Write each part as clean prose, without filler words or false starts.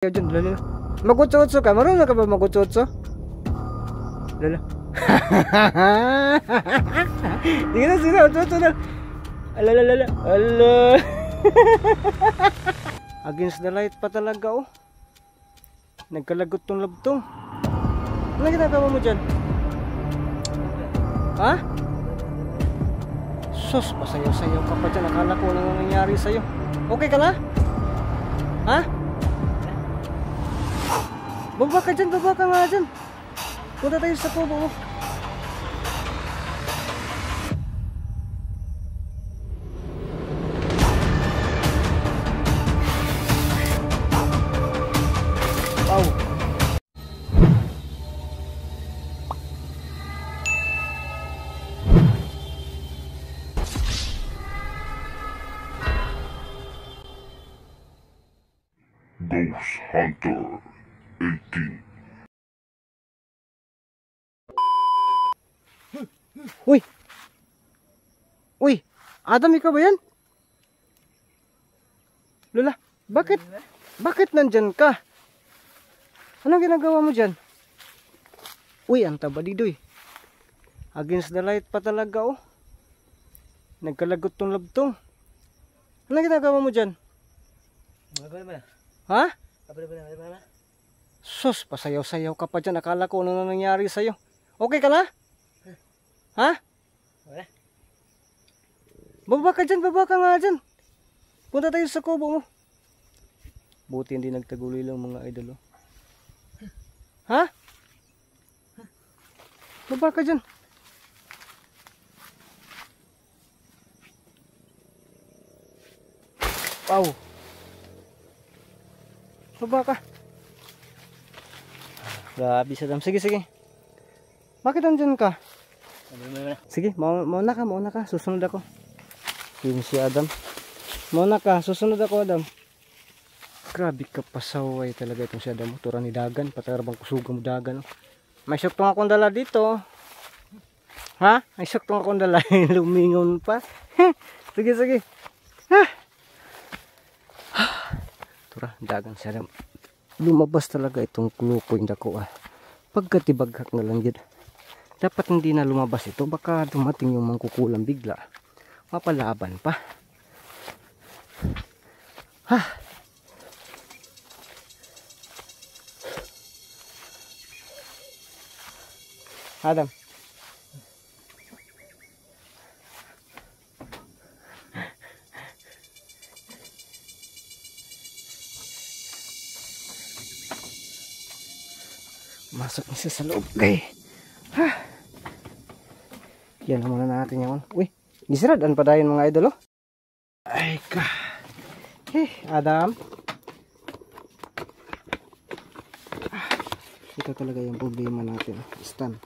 Yo dyan, lalo. Magutso-utso ka? Marunong ka ba magutso-utso? Lalo. Sige na, sige na, utso-utso na. Ala. Against the light pa talaga, oh. Nagkalagot tong labtong. Ano ginagawa mo dyan? Ha? Sus, pasayaw-sayaw ka pa dyan. Akala ko ano nangyari sa'yo. Okay ka na? Ha? Baba ka dyan, baba ka nga dyan. Punta tayo sa kubo mo. Wow. Ghost Hunter 18. Uy, Adam, ikaw ba yan? Lola, bakit nandyan ka? Anong ginagawa mo dyan? Uy, ang taba didoy. Against the light pa talaga, oh. Nagkalagot tong labtong. Anong ginagawa mo dyan? Ha? Sus, pasayaw-sayaw ka pa dyan. Akala ko ano nangyari sa'yo. Okay ka na? Ha? Baba ka dyan, baba ka nga dyan. Punta tayo sa kubo mo. Buti hindi nagtaguloy lang mga idol, oh. Ha? Baba ka dyan. Wow. Baba ka. Grabe sa dam. Sige. Bakit andyan ka? Sige, mauna ka. Susunod ako. Yun si Adam. Mauna ka, susunod ako, Adam. Grabe ka pasaway talaga itong si Adam. Tura ni Dagan, patarabang kusuga mo Dagan. May syok tong akong dala dito. Ha? May syok tong akong dala. Lumingon pa. Sige. Tura, Dagan si Adam. Lumabas talaga itong klukoy na ko, ah. Pagkatibaghak na lang yun. Dapat hindi na lumabas ito. Baka dumating yung mangkukulang bigla. Mapalaban pa. Ha? Adam. Masok na siya sa loob, guys. Ha? Yan muna natin yan. Uy, gisirad pa dayon mga idol, oh. Ay ka. Adam. Ito talaga yung problema natin. Stand.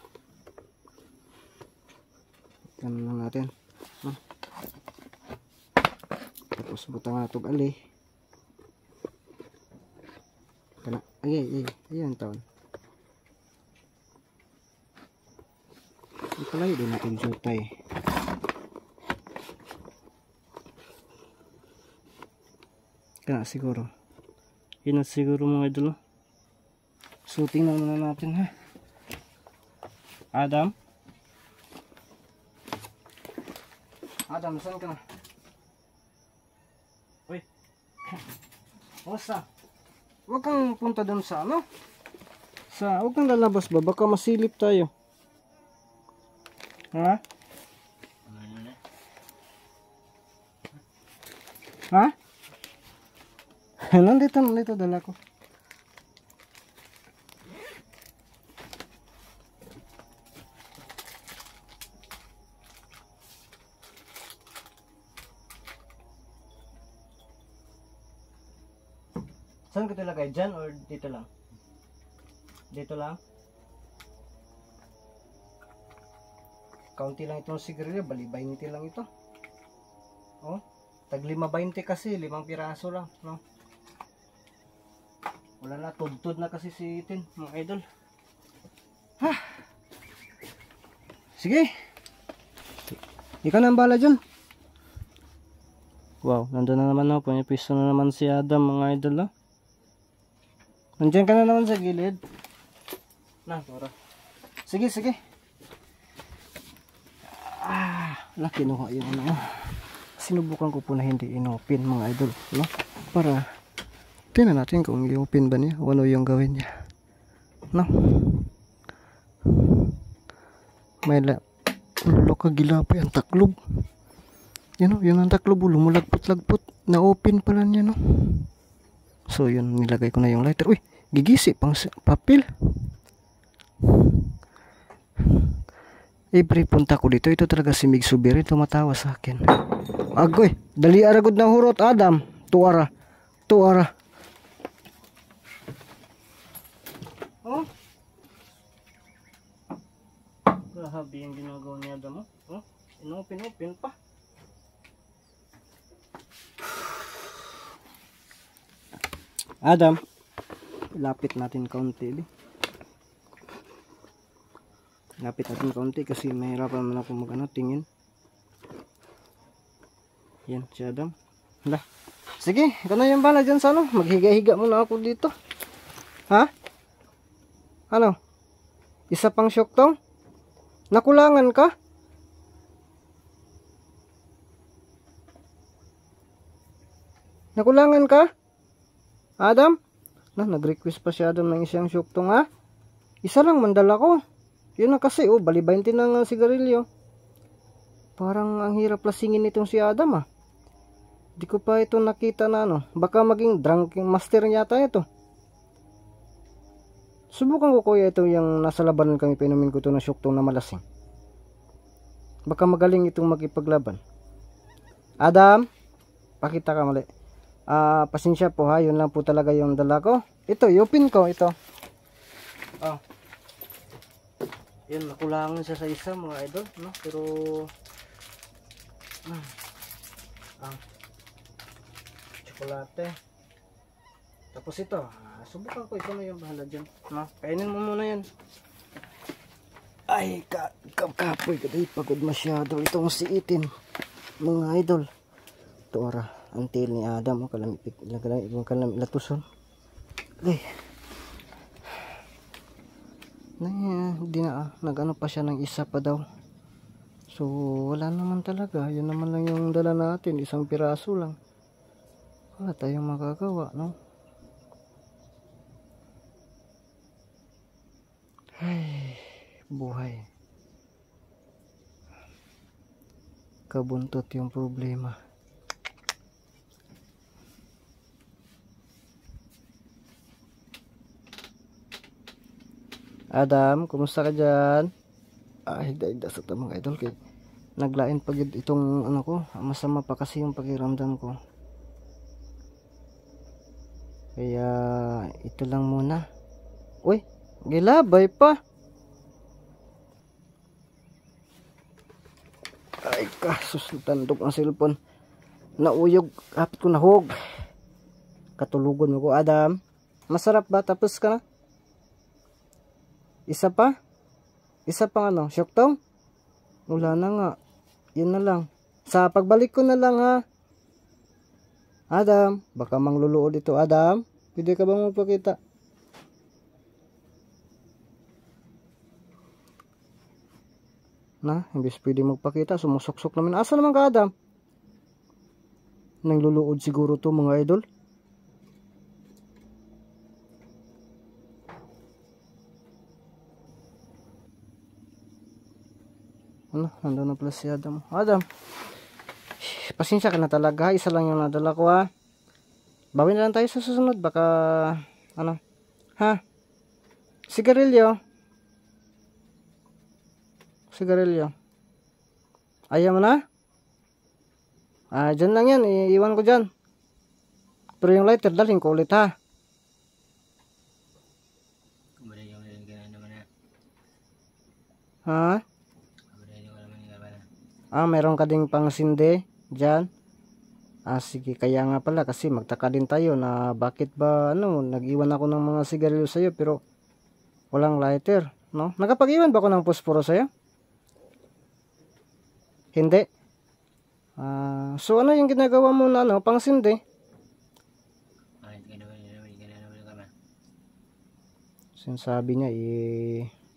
Stand lang natin. Tapos butang na itong ali. Ayan taon. Ipalayo din natin jutay. Kaya siguro. Yun na siguro mga idol. So tingnan muna natin, ha. Adam, saan ka na? Uy. Basta. Huwag kang punta dun sa ano. Huwag kang lalabas ba? Baka masilip tayo. Ha? Ha? Nandito dala ko. Saan ko talagay? Dyan or dito lang? Dito lang? Kaunti lang itong sigarilyo, bali 20 lang ito. Oh, tag 5.20 kasi, 5 piraso lang, no? Wala na, tudtod na kasi si Tin, mga idol. Ha? Sige. Ikaw na ang bala dyan. Wow, nandun na naman, no? Pumipisto na naman si Adam, mga idol, no? Nandiyan ka na naman sa gilid. Na, Tora. Sige, sige. Laki kinuha yung ano. Sinubukan ko po na hindi inopen mga idol, no? Para tingnan natin kung i-open ba niya o ano yung gawin niya, no? May kagilapay ang taklob. Yan o, yun ang taklob, lumulagpot-lagpot. Na-open pala niya, no? So yun, nilagay ko na yung lighter. Uy, gigisi pang papel. Every punta ko dito, ito talaga si Mig Subiri tumatawa sa akin. Agoy, dali aragod na hurot, Adam. Tuara. Tuara. Oh? Grabe yung ginagawa niya, Adam. Oh? Inopen pa. Adam, lapit natin kaunti. Lapit natin kaunti kasi mahirapan naman ako tingin. Yan si Adam. Hala. Sige, ikaw na yung bala dyan sa ano. Maghiga-higa muna ako dito. Ha? Ano? Isa pang shock tong? Nakulangan ka? Nakulangan ka? Adam? Nag-request pa si Adam ng isang shock tong, ha? Isa lang mandala ko. Yun na kasi, bali 20 ng sigarilyo. Parang ang hirap lasingin itong si Adam, ah. Di ko pa ito nakita na ano. Baka maging drunk master yata ito. Subukan ko kuya ito yung nasa labanan kami, pinumin ko ito na syuktong na malasing. Baka magaling itong makipaglaban. Adam, pakita ka mali. Pasensya po ha, yun lang po talaga yung dala ko. Ito, yupin ko ito. Yun, nakulangan siya sa isa mga idol, no? Pero tsokolate. Tapos ito, subukan ko, ito na yung bahala dyan, no? Kainin mo muna yan. Ay, kapoy ka dahil pagod masyado itong siitin mga idol. Ito ora, ang tail ni Adam, kalamipik, kalamipik latuson. Ay, hindi na, nag-ano pa siya ng isa pa daw. So wala naman talaga, yun naman lang yung dala natin, isang piraso lang. Wala tayong magagawa, no? Ay, buhay. Kabuntot yung problema. Adam, kumusta ka dyan? Higda-higda sa mga idol kay naglain pag itong ano ko, masama pa kasi yung pakiramdam ko. Kaya ito lang muna. Uy, gilabay pa. Ay kasus, tandok ang cellphone. Nauyog, kapit ko nahog. Katulugon mo ko, Adam. Masarap ba? Tapos ka na? Isa pa? Isa pang ano? Syoktong? Wala na nga. Yun na lang. Sa pagbalik ko na lang ha. Adam, baka mangluluod ito. Adam, pwede ka bang magpakita? Na, imbis pwede magpakita. Sumusoksok naman. Asa naman ka, Adam? Nangluluod siguro to mga idol. Ano, nandun na pala si Adam. Adam, pasensya ka na talaga. Isa lang yung nadala ko ha. Bawin na lang tayo sa susunod. Baka, ano, ha? Sigarilyo. Sigarilyo. Ayaw mo na? Dyan lang yan. Iiwan ko dyan. Pero yung lighter, dalhin ko ulit ha. Ha? Meron ka ding pang sinde dyan. Sige, kaya nga pala kasi magtaka din tayo na bakit ba nag-iwan ako ng mga sigarilyo sa'yo pero walang lighter, no? Nakapag-iwan ba ako ng posporo sa'yo? Hindi. So ano yung ginagawa mo na pang sinde? Sinasabi niya,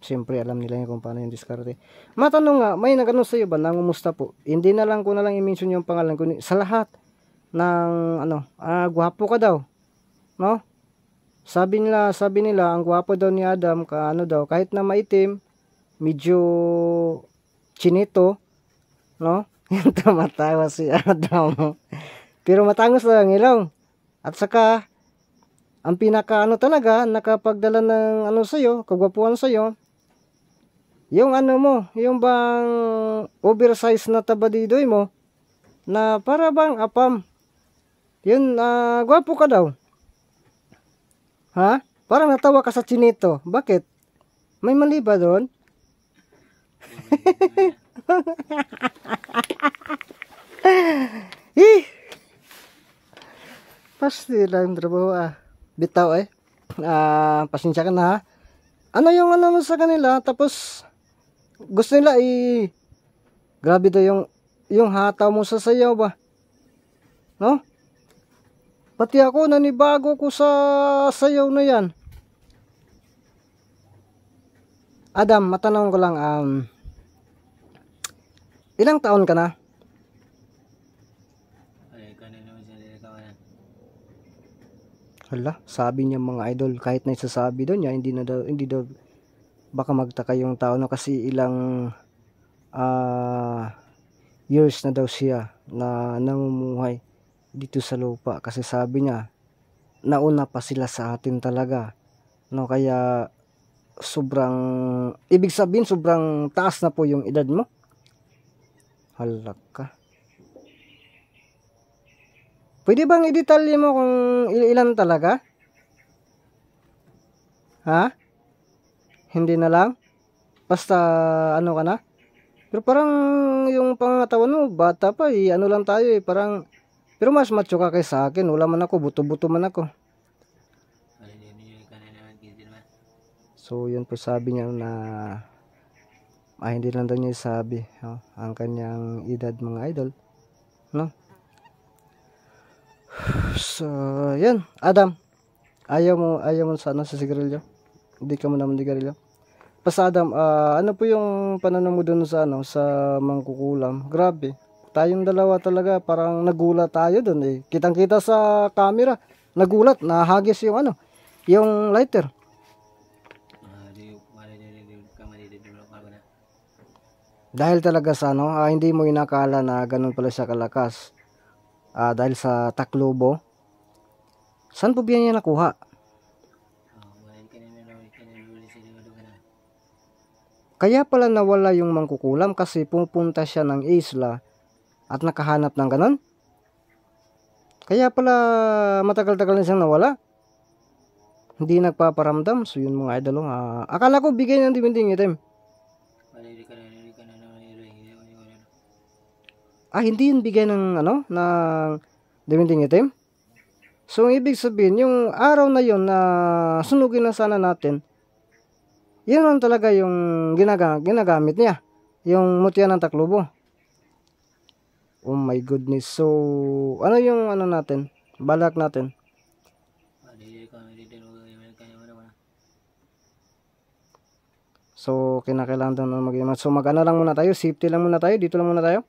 siyempre alam nila yun kung paano yung diskarte. Matanong nga, may nagano sa iyo ba, nangumusta po? Hindi na lang ko na lang i-mention yung pangalan ko sa lahat ng gwapo ka daw, no? Sabi nila ang gwapo daw ni Adam, daw, kahit na maitim, medyo chinito, no? Yung tumatawa si Adam. Pero matangos lang ilaw. At saka ang pinaka talaga nakapagdala ng sa'yo, kagwapuan sa'yo, yung mo, yung bang oversize na tabadidoy mo, na para bang apam. Yun, gwapo ka daw. Ha? Parang natawa ka sa chinito. Bakit? May mali ba doon? Pasti lang trabaho bitaw pasensya ka na ha. Ano yung mo sa kanila, tapos gusto nila grabe daw yung hataw mo sa sayaw ba, no? Pati ako nanibago ko sa sayaw na yan. Adam, matanong ko lang, ilang taon ka na? Hala, sabi niya mga idol, kahit na isasabi daw niya, hindi daw, baka magtaka yung tao na kasi ilang years na daw siya na namumuhay dito sa lupa. Kasi sabi niya, nauna pa sila sa atin talaga, no? Kaya ibig sabihin sobrang taas na po yung edad mo. Halak ka. Pwede bang i-detalye mo kung ilan talaga? Ha? Hindi na lang? Basta ka na? Pero parang yung pangatawan mo, bata pa lang tayo parang, pero mas macho ka kay sa akin. Wala man ako, buto-buto man ako. So yun po sabi niya na hindi lang daw niya sabi ang kanyang edad mga idol, no? So yan, Adam, ayaw mo sa sigarilyo, hindi ka mo naman sigarilyo. Pas Adam, ano po yung pananaw mo dun sa sa mangkukulam? Grabe, tayong dalawa talaga parang nagulat tayo dun kitang-kita sa camera, nagulat, nahagis yung yung lighter. Dahil talaga sa hindi mo inakala na ganun pala siya kalakas. Dahil sa Taclobo. Saan po biyan niya nakuha? Kaya pala nawala yung mangkukulam kasi pupunta siya ng isla at nakahanap ng ganun. Kaya pala matagal-tagal na siyang nawala. Hindi nagpaparamdam. So yun mga idol, akala ko bigay ng dibinding item. Hindi yun bigay ng ng dibinding item. So ibig sabihin yung araw na yun na sunugin na sana natin, yun lang talaga yung ginagamit niya, yung mutya ng Taclobo. Oh my goodness. So ano yung natin, balak natin? So kinakailangan daw na mag-imat. So mag-ano lang muna tayo, safety lang muna tayo, dito lang muna tayo.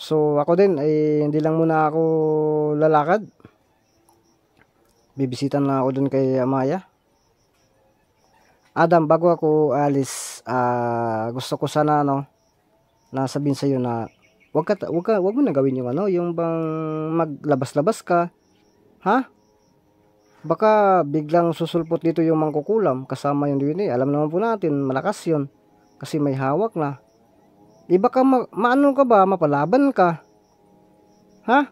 So ako din hindi lang muna ako lalakad. Bibisitan na ako dun kay Amaya. Adam, bago ako alis, gusto ko sana na sabihin sa iyo na wag mo na gawin yung yung bang maglabas-labas ka. Ha? Baka biglang susulpot dito yung mangkukulam kasama yung DNA. Alam naman po natin, malakas yun kasi may hawak na. Baka maano ka ba, mapalaban ka. Ha?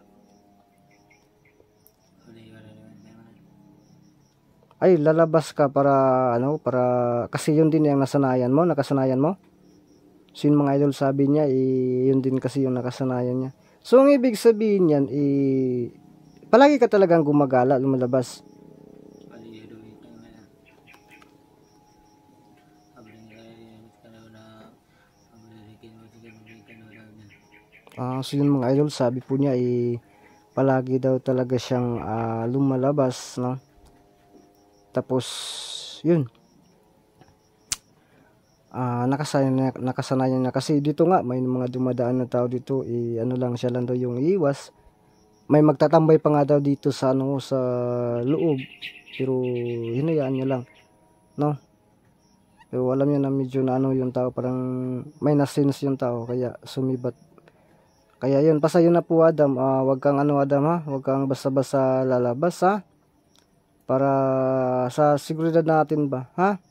Ay, lalabas ka para para kasi yun din yung nakasanayan mo. So yung mga idol sabi niya, yun din kasi yung nakasanayan niya. So ang ibig sabihin niyan, palagi ka talagang gumagala, lumalabas. So yun mga idol, sabi po niya, palagi daw talaga siyang lumalabas, no? Tapos yun. Nakasanayan na kasi dito nga may mga dumadaan na tao dito, ano lang siya lang daw yung iwas. May magtatambay pa nga daw dito sa sa loob, pero hinayaan niya lang, no? Pero alam niya na medyo na yung tao, parang may nasense yung tao kaya sumibat. Kaya yun, pasayo na po Adam, wag kang Adam ha, wag kang basta-basta lalabas ha, para sa seguridad natin ba, ha?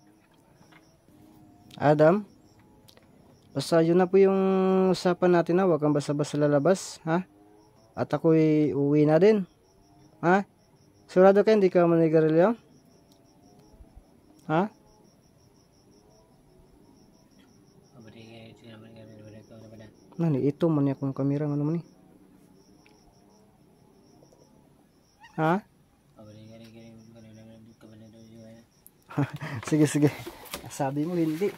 Adam, basta yun na po yung usapan natin ha, wag kang basta-basta lalabas ha, at ako'y uwi na din ha. Sigurado ka hindi ka manigarilyo ha? Nani ito man niya kung kamera nga naman ha. Sige sabi mo hindi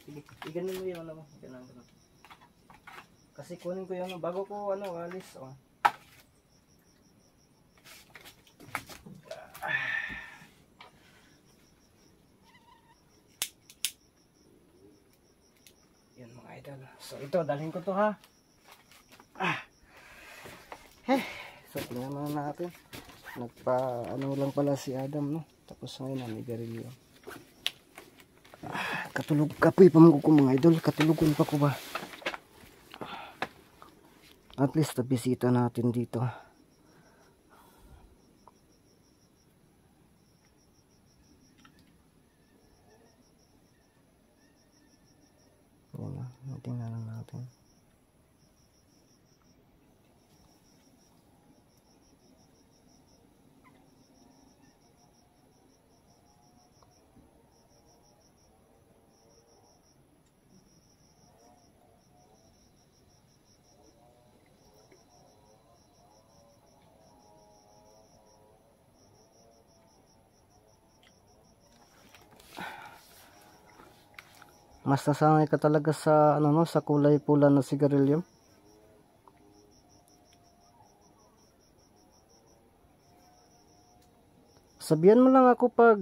sige iganin mo yung mo ganun. Kasi kunin ko yung bago ko alis yan mga idol. So ito dalhin ko to ha. So tingnan mo natin, lang pala si Adam, no? Tapos ngayon nanigarilyo. Katulog kapoy pa mo ko mga idol, katulugon pa ko ba? At least bisita natin dito. Yan, tingnan lang natin. Mas nasanay ka talaga sa sa kulay pula na sigarilyo. Sabihan mo lang ako pag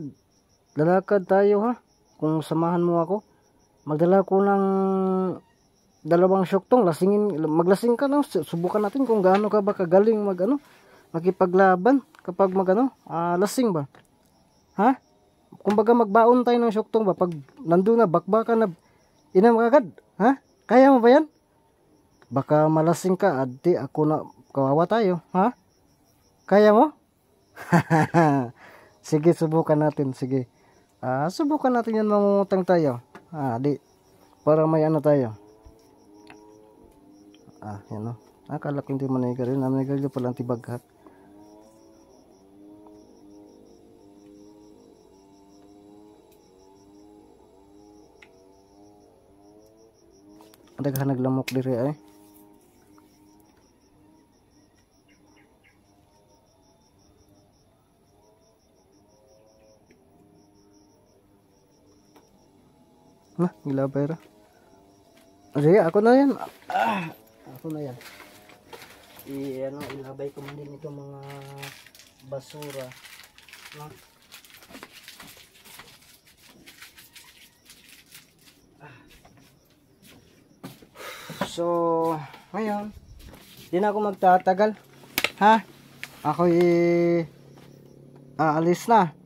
lalakad tayo ha. Kung samahan mo ako, magdala ko ng 2 syoktong, maglasing ka lang, subukan natin kung gaano ka ba kagaling makipaglaban kapag lasing ba. Ha? Kumbaga magbaon tayo ng syoktong ba, pag nandun na bakbakan na inam agad, ha? Kaya mo ba yan? Baka malasing ka, adi ako na kawawa tayo, ha? Kaya mo? Sige, subukan natin, sige. Subukan natin yan, mangungutang tayo. Di, para may tayo. Yan o. Akala ko hindi manigarilyo, manigarilyo palang tibaghat. Daghan naglamok diri ay. Gilabay ra. Sige, ako na yan. Ako na yan. Ilabay ko man din itong mga basura. No? So, ngayon, di na ako magtatagal. Ha? Ako aalis na.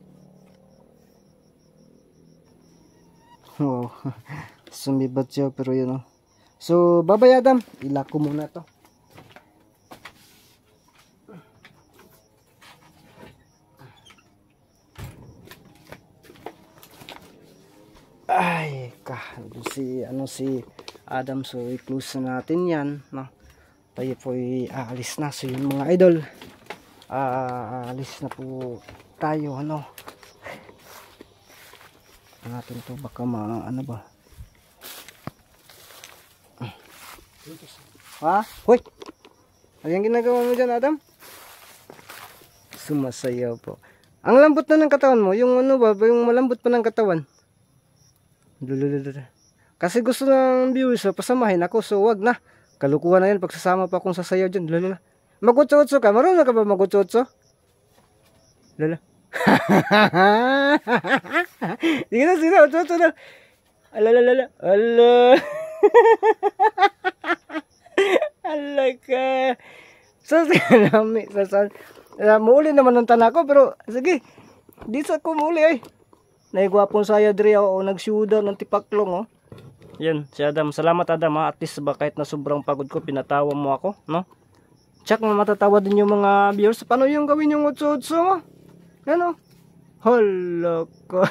Oh, sumibat siya pero yun oh. So, bye-bye Adam. Ilak ko muna to. Ay, si Adam, so i-close na natin yan, no? Tayo po aalis na. So yun mga idol, aalis na po tayo, natin to, baka ba ha? Hoy! Ano yung ginagawa mo dyan Adam? Sumasayaw po. Ang lambot na ng katawan mo, yung yung malambot pa ng katawan. Kasi gusto ng viewers pasamahin ako, so wag na. Kalukuhan na yan pagsasama pa akong sasayaw dyan. Mag-utso-utso ka? Marunong ka ba mag-utso-utso? Lala. Sige na, sige na. Ito na. Alalala. Ala. Ala ka. So, sige. Muuli naman ng tanak ko. Pero, sige. Di sa ko muuli ay. Naigwapong saya diri ako. Nagsyuda ng tipaklong. Oh. Yan, si Adam. Salamat Adam ha. At least ba kahit na sobrang pagod ko, pinatawa mo ako. No? Tsak na matatawa din yung mga viewers. Paano yung gawin yung utso-utso mo? Ano? Hala ko.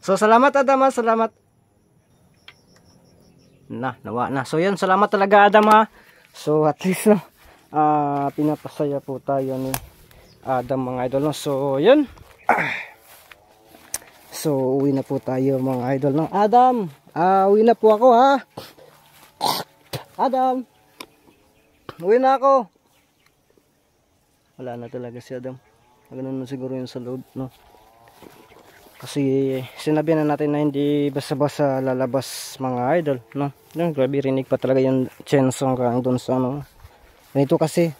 So, salamat Adam ha. Salamat. Nawa na. So, yan. Salamat talaga Adam ha. So, at least no, pinapasaya po tayo ni Adam mga idol. No? So, yun. So, uwi na po tayo mga idol. No? Adam, uwi na po ako ha. Adam, uwi na ako. Wala na talaga si Adam. Ganun na siguro yun sa load. No? Kasi sinabi na natin na hindi basta-basta lalabas mga idol. No? Grabe rinig pa talaga yung chainsaw kang doon sa ano. Ganito kasi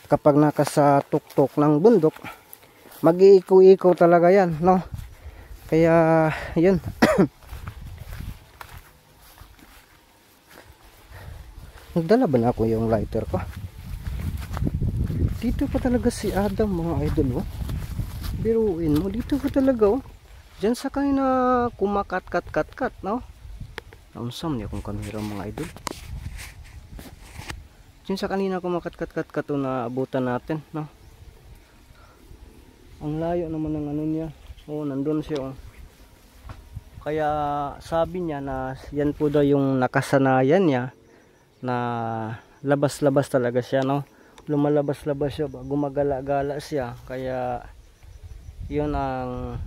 kapag nakasa tuktok ng bundok, mag-iiko-iko talaga yan. No? Kaya yun. Nagdala ba na ako yung lighter ko? Dito pa talaga si Adam mga idol. Oh. Biruin mo. Dito pa talaga. Oh. Diyan sa kanina kumakat-kat-kat-kat. No? Naonsam niya kung kamera mga idol. Diyan sa kanina kumakat-kat-kat-kat na abutan natin. No? Ang layo naman ng ano niya. Oh, nandun siya. Oh. Kaya sabi niya na yan po daw yung nakasanayan niya na labas-labas talaga siya, no? Lumalabas-labas siya, gumagala-gala siya. Kaya yun ang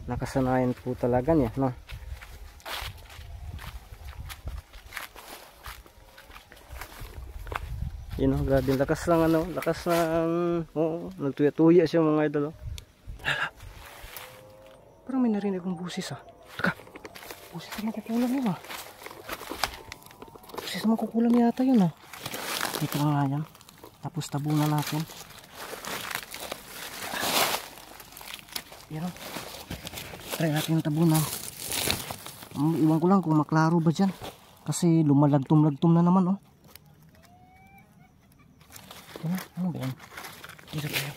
nakasanayan po talaga niya, no? Yun, oh, grabe, lakas ng ano, lakas ng nagtuya-tuya siya mga idol. Oh. Parang may narinig akong busis ah. Teka, busis naman kukulam yun ah. Busis naman kukulam yata yun ah. Dito lang nga yan. Tapos tabunan natin. Yan. Try natin yung tabunan. Iwan ko lang kung maklaro ba dyan. Kasi lumalagtum-lagtum na naman oh. Ano ba yan? Dito tayo.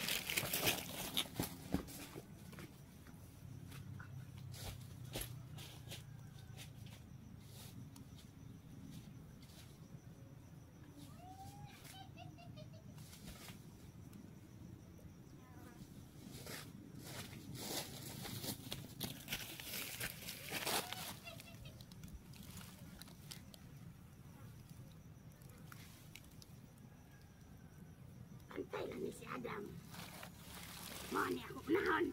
Antay lang ni si Adam. Mga niya ako unahon.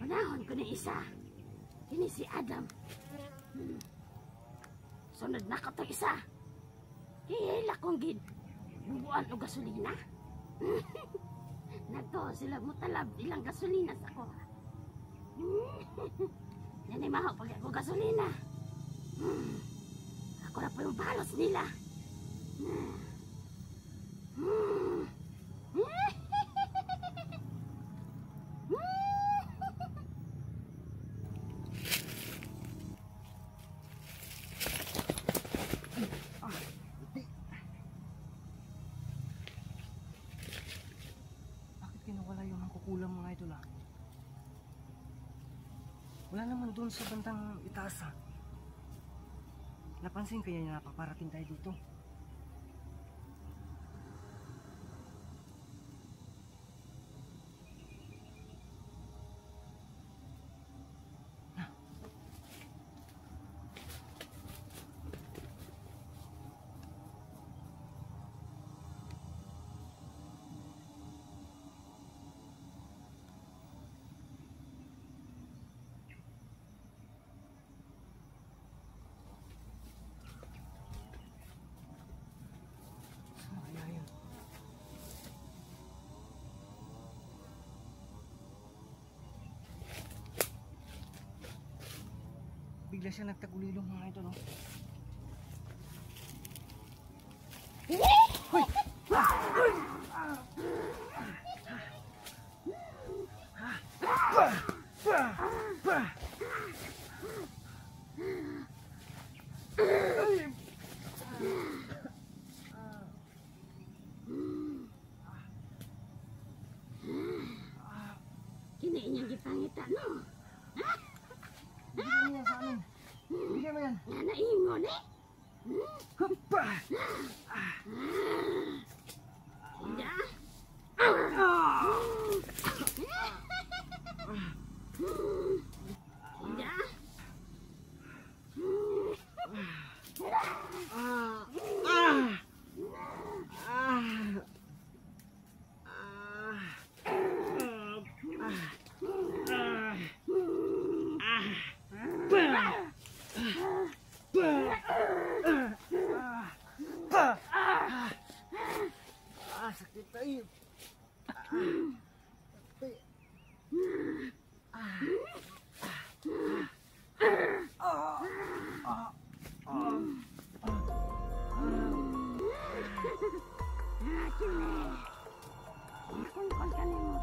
Unahon ko na isa. Ini si Adam. Sunod na ka to isa. Hihila kong gid. Bubuan o gasolina. Nagto sila mo talab ilang gasolina sa ko. Yan ay mahaw pag ako gasolina. Ako na po yung balos nila. Kulang mga idol ah. Wala naman doon sa bandang itaas ah. Napansin kaya niya napaparating tayo dito? bigla siya nagtagulilong mga idol. Hoy! Kini inyong gipangita, no? Bigyan mo yan sa amin. Bigyan mo yan. Nga naingon, eh? Hapa! Hindi. Hindi. Sakit tayo. Kung ka nimo.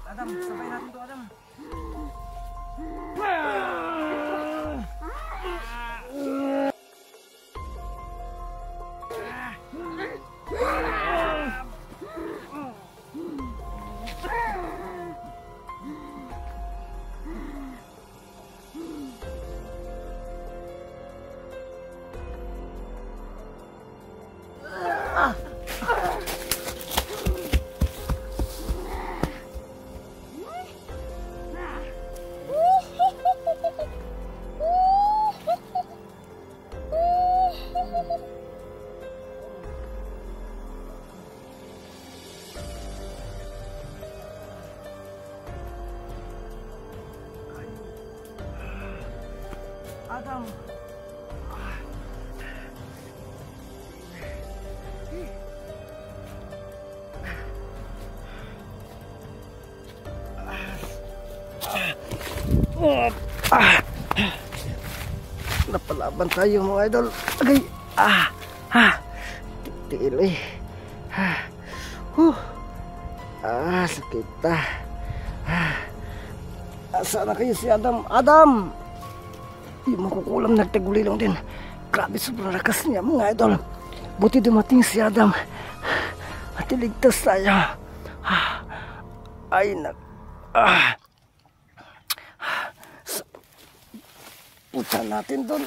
Adam, sabay natin to, Adam. Adam. Napalaban tayo mga idol. Agay. Titil eh. Sakit asa na kayo si Adam? Adam! Yung makukulam nagtagulilong din. Grabe, sobrang lakas niya mga idol. Buti dumating si Adam at iligtas tayo. Ay punta natin doon.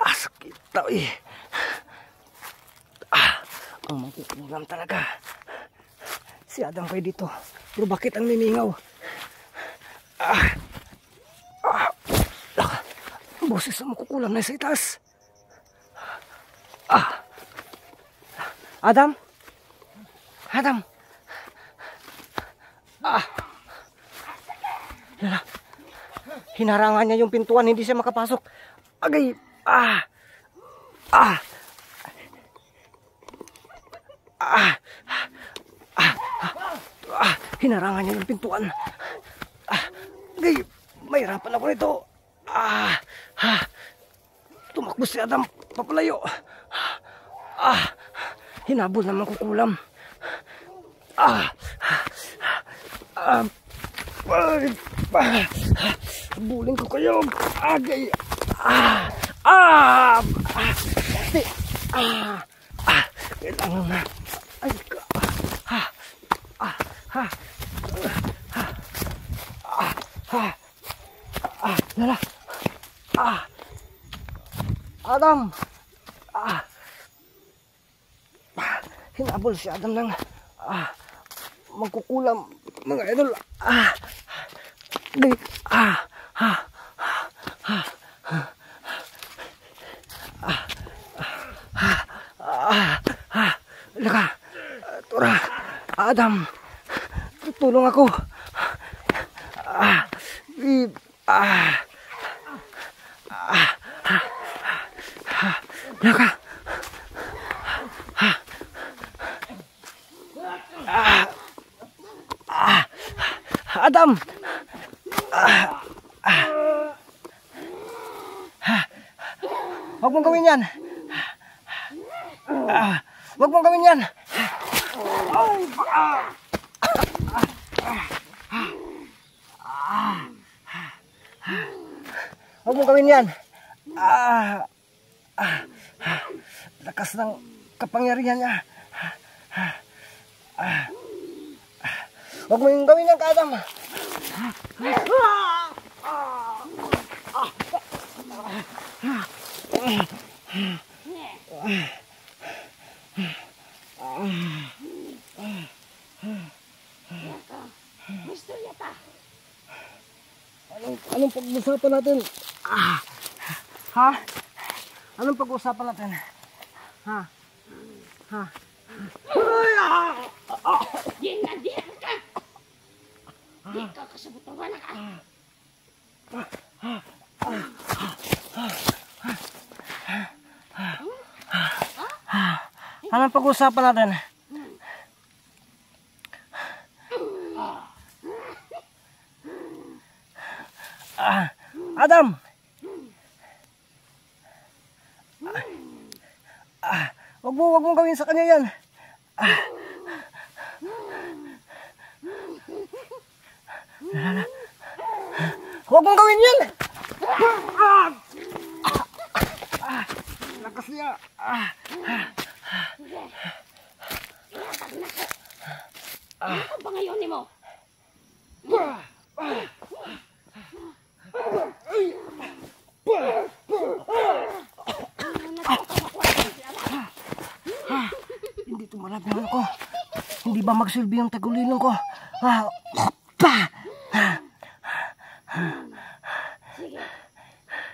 Sakit daw eh. Ang makukulam talaga. Si Adam kayo dito. Pero bakit ang niningaw? Boses ang makukulam na sa itaas. Adam? Adam? Lala. Hinarangan niya yung pintuan, hindi siya makapasok. Agay. Hinarangan niya yung pintuan. Agay. Mahirapan ako nito. Tumakbo si Adam. Papalayo. Hinabol naman kukulam. Buling ko kayo. Agay. Kailangan na. Ay ka. Lala. Adam. Hinabol si Adam ng magkukulam, mga idol. Laka. Tura. Adam. Tulong ako. Laka. Adam. Huwag mong gawin yan. Huwag mong gawin yan. Huwag mong gawin yan. Lakas ng kapangyarihan niya. Huwag mong gawin yan, Adam. Anong pag-usapan natin? Ha? Anong pag-usapan natin? Ha? Di ka. Di ka kasabutawan ka. Anong pag-usapan natin? Adam! Wag mo gawin sa kanya yan. Wag mong gawin yan. Lakas niya. Ano ba ngayon ni mo? Hindi tumalabihan ko. Hindi ba magsilbi yung tagulilong ko? Sige.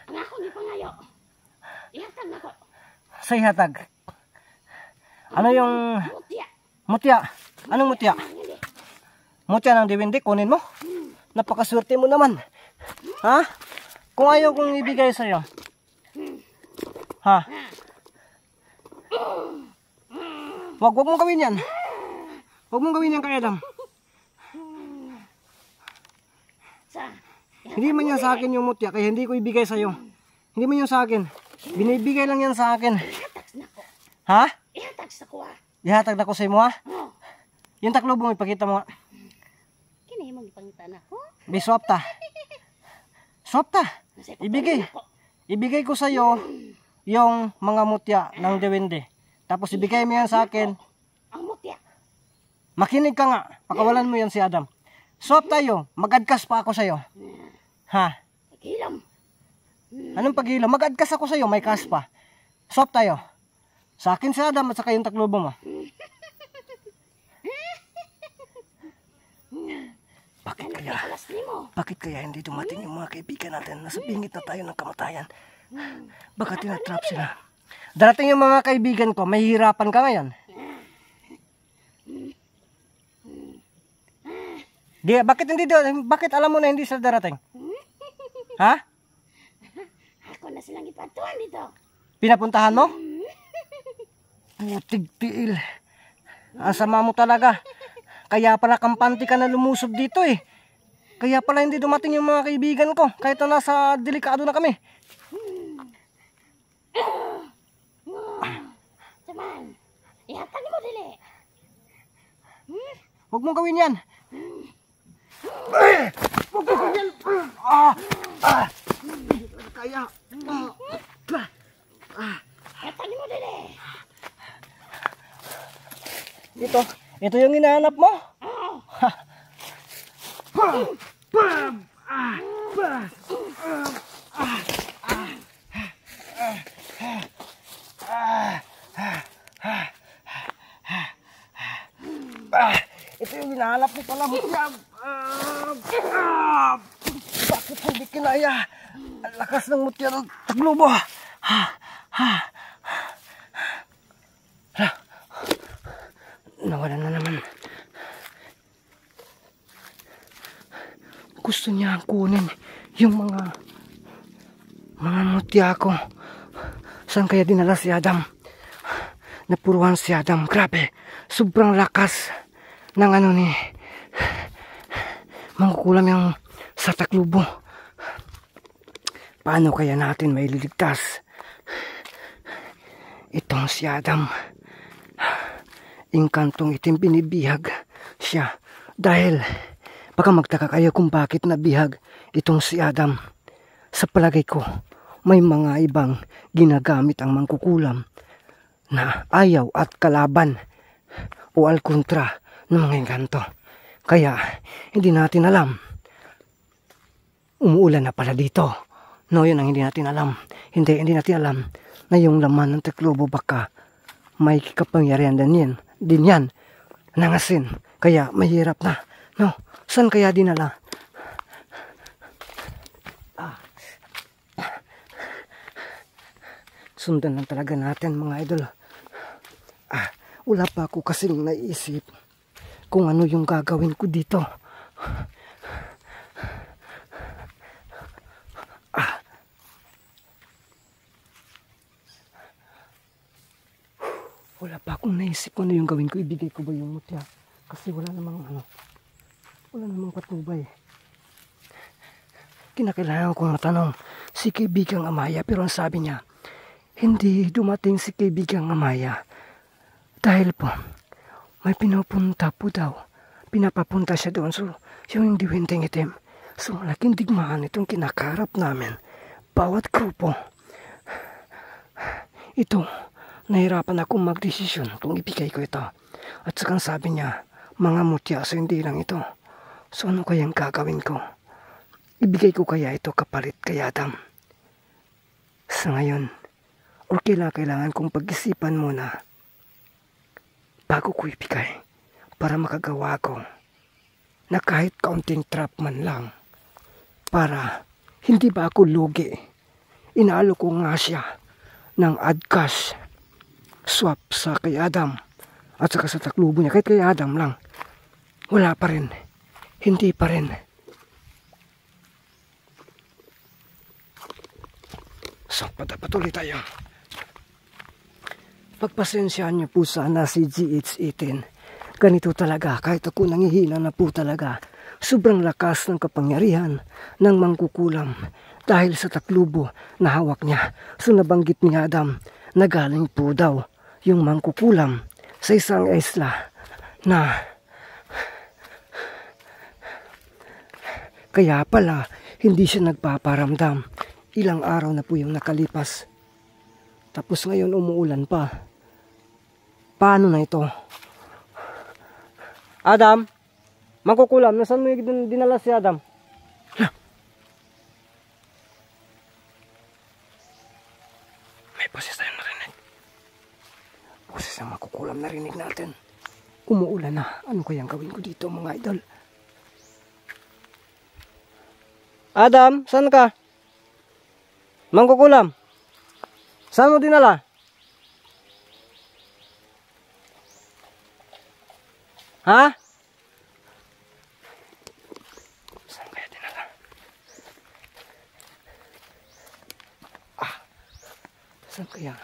Ang ako ni pangayo. Ihatag na ko. Sa ihatag. Ano yung Mutya. mutya? Anong mutya? Mutya ng diwindi, kunin mo. Napakaswerte mo naman. Ha? Kung ayaw kong ibigay sa'yo. Ha? Wag mong gawin yan. Wag mong gawin yan kay Adam. Hindi man yan sa akin yung mutya, kaya hindi ko ibigay sa'yo. Hindi man yan sa akin. Binibigay lang yan sa akin. Ha? Ihatag sa kuha. Ihatag na ko sa'yo mo, ha? Yung taklob mo, ipakita mo, ha? Kini mong ipangita na ko. Biswapta. Swapta. Ibigay. Ibigay ko sa'yo yung mga mutya ng diwindi. Tapos ibigay mo yan sa akin. Ang mutya. Makinig ka nga. Pakawalan mo yan si Adam. Swap tayo. Mag-adkas pa ako sa'yo. Ha? Hilam. Anong paghilo? Mag-adkas ako sa'yo. May kas pa. Swap tayo. Sa akin si Adam at saka yung taklobo mo. Bakit kaya hindi dumating yung mga kaibigan natin? Nasa bingit na tayo ng kamatayan. Baka tinatrap sila. Darating yung mga kaibigan ko, may hirapan ka ngayon. Bakit alam mo na hindi sila darating? Ha? Ako na silang ipatuan dito. Pinapuntahan mo? Putig tiil. Ang sama mo talaga. Kaya pala kampante ka na lumusob dito eh. Kaya pala hindi dumating yung mga kaibigan ko. Kahit na nasa delikado na kami. Saman, ihatag mo dili. Huwag mong gawin yan. Huwag mong gawin yan. Kaya. Ihatag mo dili. Ito yung hinahanap mo. Ito yung hinahanap mo pala, Mutya. Bakit hindi kinaya? Ang lakas ng Mutya ng Taglubo. Nawala na naman. Gusto niya kunin yung mga mutya ko. Saan kaya dinala si Adam? Napuruhan si Adam. Grabe. Sobrang lakas ng mangkukulam yung sa Taglubo. Paano kaya natin maililigtas itong si Adam? Inkantong itim binibihag siya dahil baka magtaka kayo kung bakit nabihag itong si Adam. Sa palagay ko, may mga ibang ginagamit ang mangkukulam na ayaw at kalaban o alkontra ng mga engkanto. Kaya hindi natin alam. Umuulan na pala dito. No, yun ang hindi natin alam. Hindi natin alam na yung laman ng Taglubo baka may kapangyarihan din yan nangasin. Kaya mahirap na. No, saan kaya dinala? Sundan lang talaga natin mga idol. Wala pa ako kasing naisip kung ano yung gagawin ko dito. Wala pa akong naisip kung ano yung gawin ko. Ibigay ko ba yung mutya? Kasi wala namang patnubay. Kinakailangan kong matanong si kaibigang Amaya, pero ang sabi niya, hindi dumating si kaibigang Amaya dahil po may pinupunta po daw. Pinapapunta siya doon. So, yung hindi winding itim. So, malaking digmaan itong kinakarap namin. Bawat grupo. Ito, nahirapan akong magdesisyon kung ibigay ko ito. At saka sabi niya, mga mutya, so hindi lang ito. So ano kayang gagawin ko? Ibigay ko kaya ito kapalit kay Adam? Sa ngayon, or kailangan kong pag-isipan muna bago ko ibigay para makagawa ko na kahit kaunting trap man lang para hindi ba ako lugi. Inaalo ko nga siya ng add cash swap sa kay Adam at saka sa Taglubo niya. Kahit kay Adam lang, wala pa rin, hindi pa rin. So patuloy tayo. Pagpasensyahan niyo po sana si GH18. Ganito talaga, kahit ako nangihina na po talaga. Sobrang lakas ng kapangyarihan ng mangkukulam dahil sa Taglubo na hawak niya. So nabanggit ni Adam na galing po daw yung mangkukulam sa isang isla na kaya pala hindi siya nagpaparamdam. Ilang araw na po yung nakalipas. Tapos ngayon umuulan pa. Paano na ito? Adam, mangkukulam, nasaan mo yung dinala si Adam? May boses tayong narinig. Boses ang mangkukulam narinig natin. Umuulan na. Ano kayang gawin ko dito mga idol? Adam, saan ka? Mangkukulam, saan mo dinala? Ha? Saan kaya?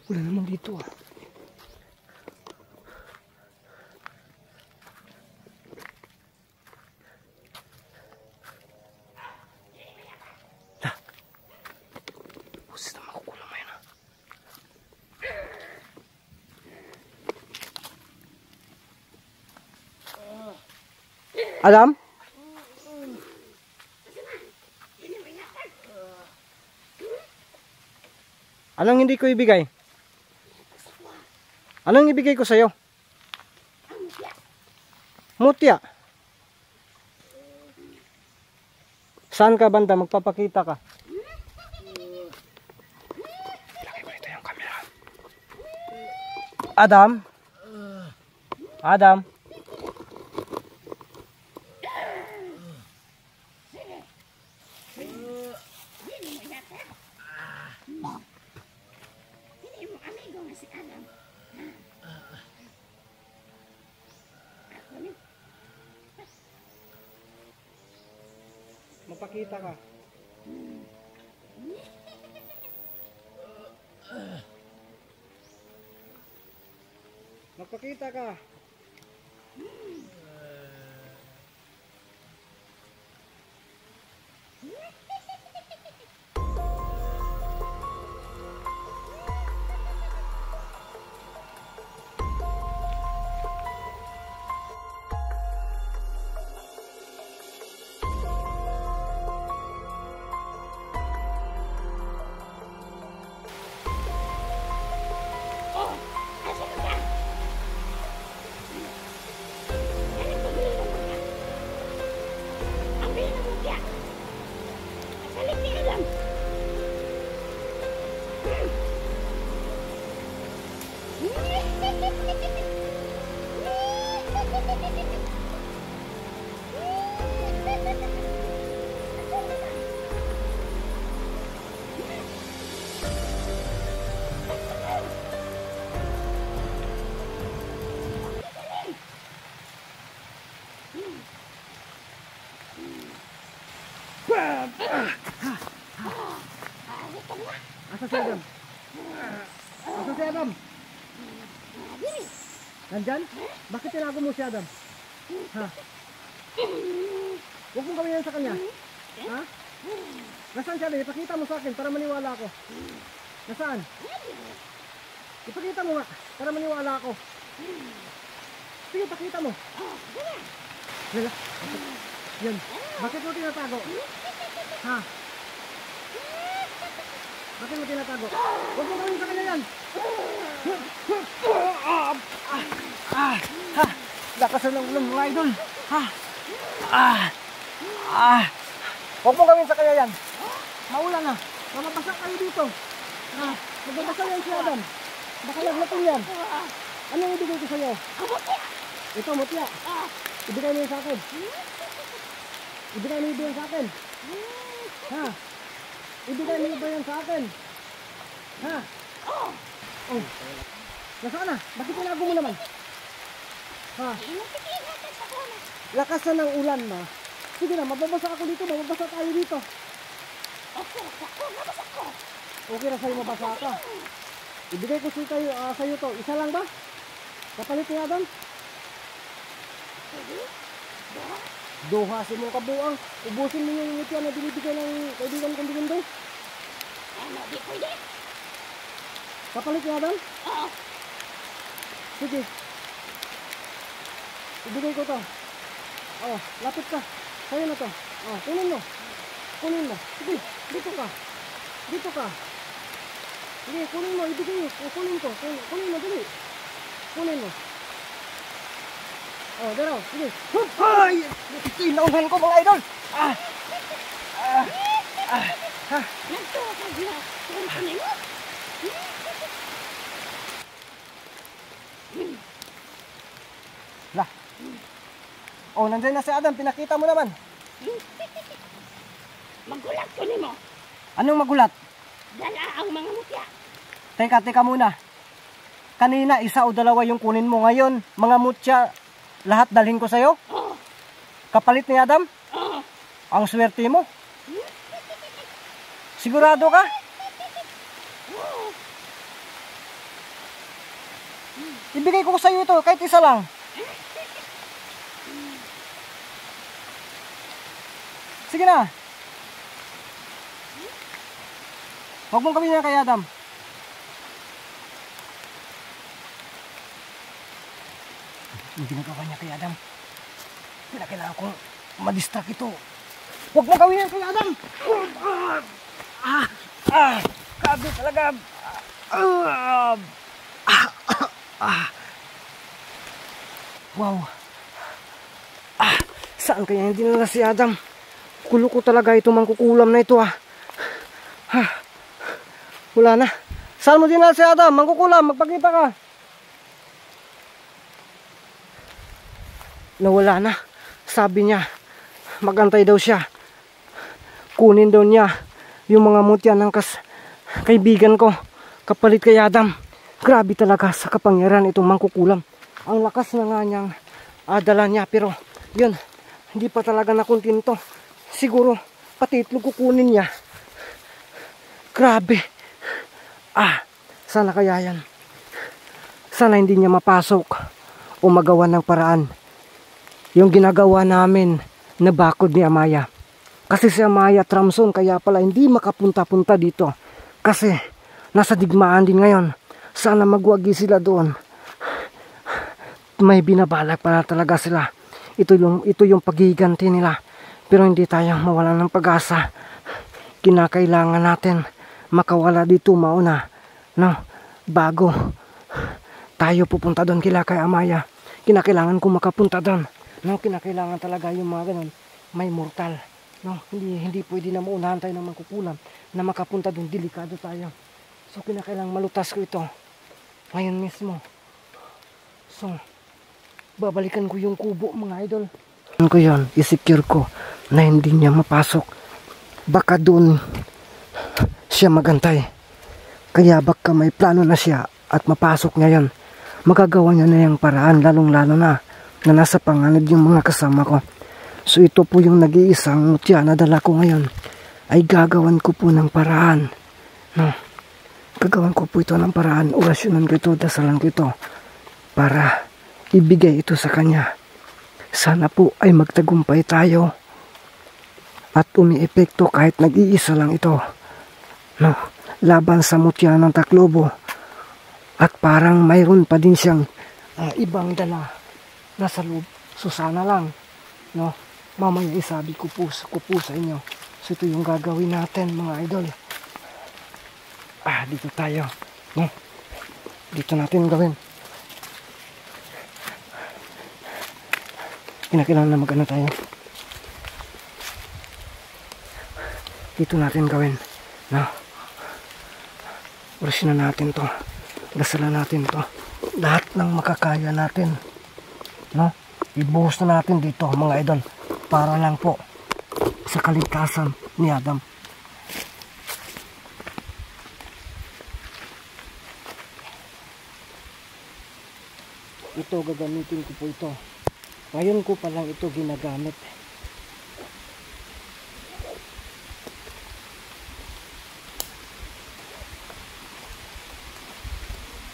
Wala naman dito ah. Busis na makukulang mo yun ah. Adam? Anong hindi ko ibigay? Anong ibigay ko sa'yo? Mutya. Saan ka banda? Magpapakita ka. Lagay mo ito yung camera. Adam? Adam? Magpakita ka. Magpakita ka. Asa si Adam? Asa si Adam? Nandyan? Bakit tinago mo si Adam? Ha? Huwag mong gawin yan sa kanya. Ha? Nasaan siya? Ipakita mo sa akin para maniwala ako. Nasaan? Ipakita mo nga para maniwala ako. Sige, pakita mo. Lala. Yan. Bakit mo tinatago? Ha? Bakit mo tinatago? Huwag mo gawin sa kanya yan. Lakas ng ulam mga idol. Huwag mo gawin sa kanya yan. Maulan na. Mamabasa kayo dito. Magbabasa yan si Adam. Baka naglating yan. Ano yung ibigay ko sa'yo? Ito, mutya. Ibigay mo yan sa akin. Ibigay mo yan sa akin. Ha? Ibigay mo ba yan sa akin? Ha? Oh. Nasaan na? Bakit tinago mo naman? Ha? Lakas na ng ulan na. Sige na, mababasa ako dito. Mababasa tayo dito. Okay na sa'yo mabasa ka. Ibigay ko sa'yo to. Isa lang ba? Kapalit ni Adam? Duha si mong kabuang. Ubusin mo yung ngiti na binibigay ng kaibigan kong Dimundo. Di pwede. Kapalit ni Adam? Oo. Sige. Ibigay ko to. Oh, lapit ka. Sa'yo na to. Oh, kunin mo. Kunin mo. Sige, dito ka. Dito ka. Sige, kunin mo. Ibigay mo. Kunin ko. Kunin mo, dali. Kunin mo. Oh, daraw. Sige. Ay! Tinaunan ko mga idol. Nagtukag na. Kunin mo. Lah. Oh, nandiyan na si Adam. Pinakita mo naman. Magulat ko ni mo. Anong magulat? Dala ang mga mutya. Teka muna. Kanina, isa o dalawa yung kunin mo. Ngayon, mga mutya, lahat dalhin ko sa'yo? Oo. Kapalit ni Adam? Oo. Ang swerte mo. Sigurado ka? Ibigay ko sa iyo ito, kahit isa lang. Sige na. Huwag mong gawin yan kay Adam. Yung ginagawa niya kay Adam, kailangan kong madistract ito. Huwag mong gawin yan kay Adam. Grabe talaga. Wow. Saan kaya hindi na si Adam? Kulo ko talaga ito mangkukulam na ito Wala na. Saan mo dinala si Adam? Mangkukulam, magpakita ka. Nawala na. Sabi niya, magantay daw siya. Kunin daw niya yung mga mutya ng kaibigan ko. Kapalit kay Adam. Grabe talaga sa kapangyarihan itong mangkukulam. Ang lakas na nga niyang dala niya. Pero yun, hindi pa talaga nakuntinto. Siguro pati itlog kukunin niya. Grabe. Sana kaya yan. Sana hindi niya mapasok o magawa ng paraan yung ginagawa namin na bakod ni Amaya. Kasi si Amaya at Ramson kaya pala hindi makapunta-punta dito. Kasi nasa digmaan din ngayon. Sana magwagi sila doon. May binabalak pa talaga sila. Ito yung paghiganti nila. Pero hindi tayo mawala ng pag-asa. Kinakailangan natin makawala dito mauna. No? Bago tayo pupunta doon kay Amaya. Kinakailangan kong makapunta doon. No? Kinakailangan talaga yung mga ganun. May mortal. No? Hindi pwede na maunahan tayo ng mangkukulam na makapunta doon. Delikado tayo. So kinakailangan malutas ko ito. Ngayon mismo. So, babalikan ko yung kubo mga idol. Ko yun, isecure ko na hindi niya mapasok. Baka doon siya magantay. Kaya baka may plano na siya at mapasok ngayon. Magagawa niya na yung paraan, lalong-lalo na nasa panganib yung mga kasama ko. So ito po yung nag-iisang mutya na dala ko ngayon. Ay gagawan ko po ng paraan. No? Gagawan ko po ito ng paraan. Orasyonan ko ito, dasalan ko ito. Para ibigay ito sa kanya. Sana po ay magtagumpay tayo. At umiepekto kahit nag-iisa lang ito. No? Laban sa mutya ng Taclobo. At parang mayroon pa din siyang ibang dala nasa loob. So sana lang. No? Mamaya isabi ko po sa inyo. So ito yung gagawin natin mga idol. Dito tayo. No? Dito natin gawin. Kinakailangan na mag-ano tayo. Dito natin gawin. No? Orasyonan natin to. Dasalan natin to. Lahat ng makakaya natin. No? Ibuhos na natin dito mga idol. Para lang po sa kaligtasan ni Adam. Ito gagamitin ko po ito. Ngayon ko pa lang ito ginagamit.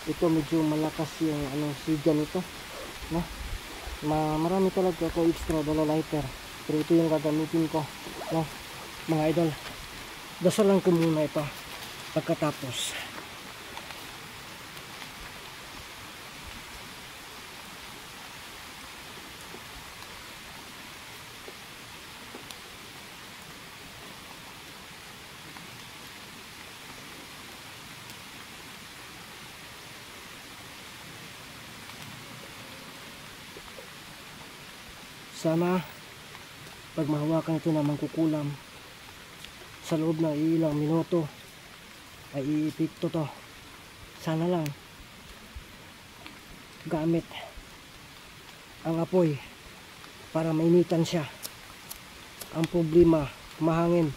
Ito medyo malakas yung siga nito. No? Marami talaga ako extra dala lighter. Pero ito yung gagamitin ko. No? Mga idol. Dasalan ko muna ito. Pagkatapos. Sana pag mahawakan ito na mangkukulam sa loob ng ilang minuto ay iipikto to. Sana lang gamit ang apoy para mainitan siya. Ang problema, mahangin.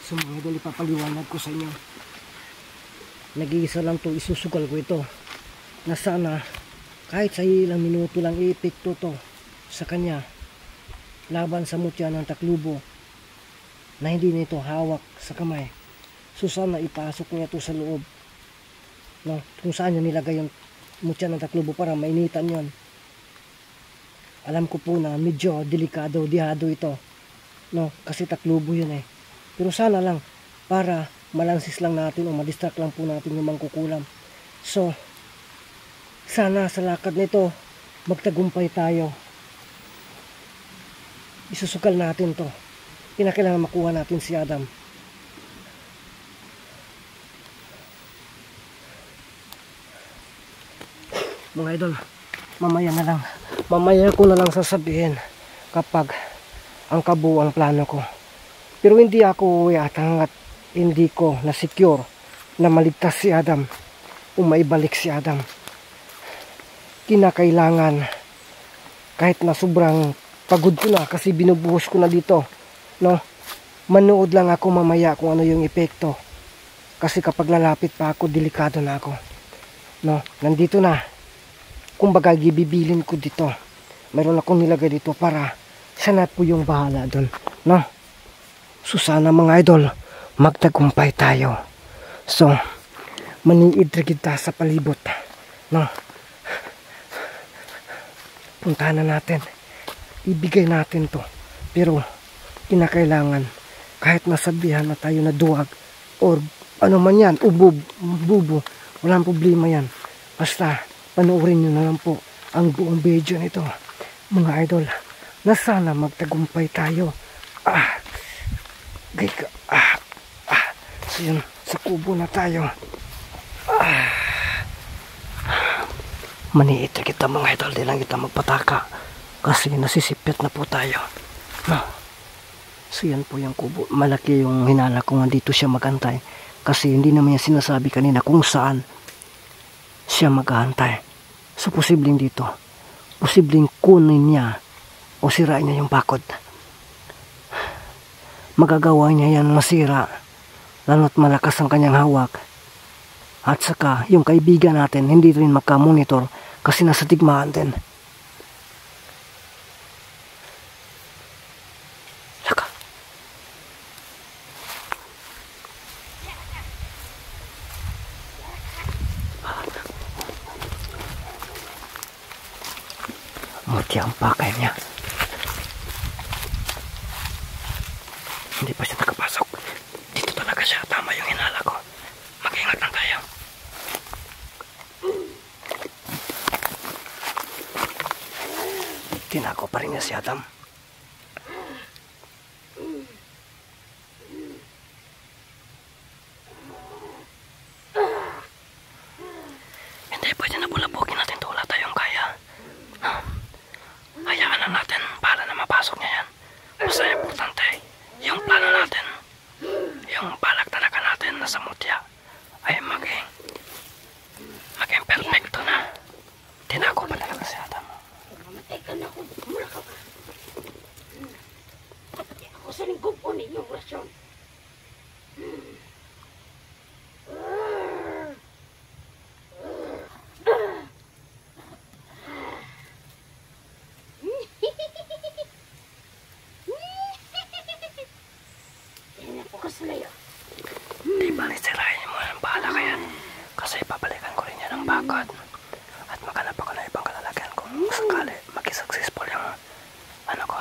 So mga idol, ipapaliwanag ko sa inyo. Nag-iisa lang to, isusugal ko ito. Na sana, kahit sa ilang minuto lang i-epekto to sa kanya. Laban sa mutya ng taklubo. Na hindi nito hawak sa kamay. So sana ipasok niya to sa loob. No? Kung saan niya nilagay yung mutya ng taklubo para mainitan yon. Alam ko po na medyo delikado, dihado ito. No? Kasi taklubo yun eh. Pero sana lang, para malansis lang natin o madistract lang po natin yung mangkukulam. So, sana sa lakad nito, magtagumpay tayo. Isusukal natin to. Kinakailangan makuha natin si Adam. Mga idol, mamaya na lang. Mamaya ko na lang sasabihin kapag ang kabuuang plano ko. Pero hindi ako yatang at hindi ko na-secure na maligtas si Adam o maibalik si Adam. Kinakailangan, kahit na sobrang pagod ko na kasi binubuhos ko na dito, no? Manood lang ako mamaya kung ano yung epekto. Kasi kapag lalapit pa ako, delikado na ako. No? Nandito na. Kumbaga, gibibilin ko dito. Mayroon akong nilagay dito para siya na po yung bahala doon. No? So sana mga idol, magtagumpay tayo. So, maniid ra kita sa palibot. No? Puntahan na natin. Ibigay natin to. Pero, kinakailangan, kahit nasabihan na tayo na duwag, or ano man yan, bubo, walang problema yan. Basta, panoorin nyo na lang po ang buong video nito. Mga idol, na sana magtagumpay tayo. So yun, sa kubo na tayo. Maniit na kita mga idol, di lang kita magpataka kasi nasisipit na po tayo. No? So yan po yung kubo. Malaki yung hinala kung dito siya magantay kasi hindi naman niya sinasabi kanina kung saan siya maghahantay. So posibleng dito, posibleng kunin niya o sirain niya yung bakod. Magagawa niya yan masira, lalo't malakas ang kanyang hawak. At saka yung kaibigan natin hindi rin magka-monitor kasi nasa tigmaan din. Saka muti ang pakay niya. Hindi pa siya nakapasok. Dito talaga siya. Tama yung hinala ko. Mag-ingat lang tayo. Tinako pa rin niya si Adam. Hindi pwede na bulabugin natin ito. Wala tayong kaya. Hayaan na natin para na mapasok niya yan. Basta importante yung plano natin, yung balak talaga natin na sa mutya ay maging perfecto na. Tinako pa talaga si Adam. Mamatay ka na kung mula ka ba. Pati ako sa lingkong po ninyong rasyon. Di ba sirahin mo ang bahala ka yan kasi papalikan ko rin yan ng bakod at maghanap ako ng ibang kalalagyan kung sakali maging-successful yung ano ko.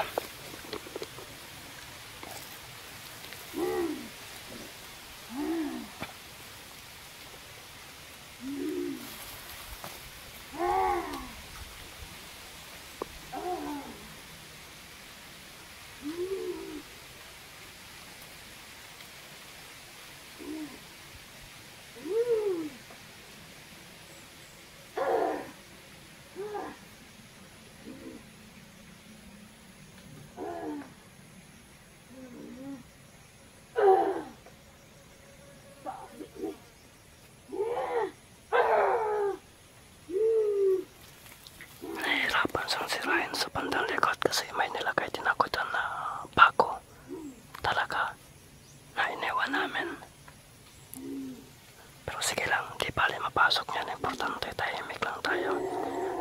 Pero sige lang, di bali mapasok niyan. Importante, tahimik lang tayo.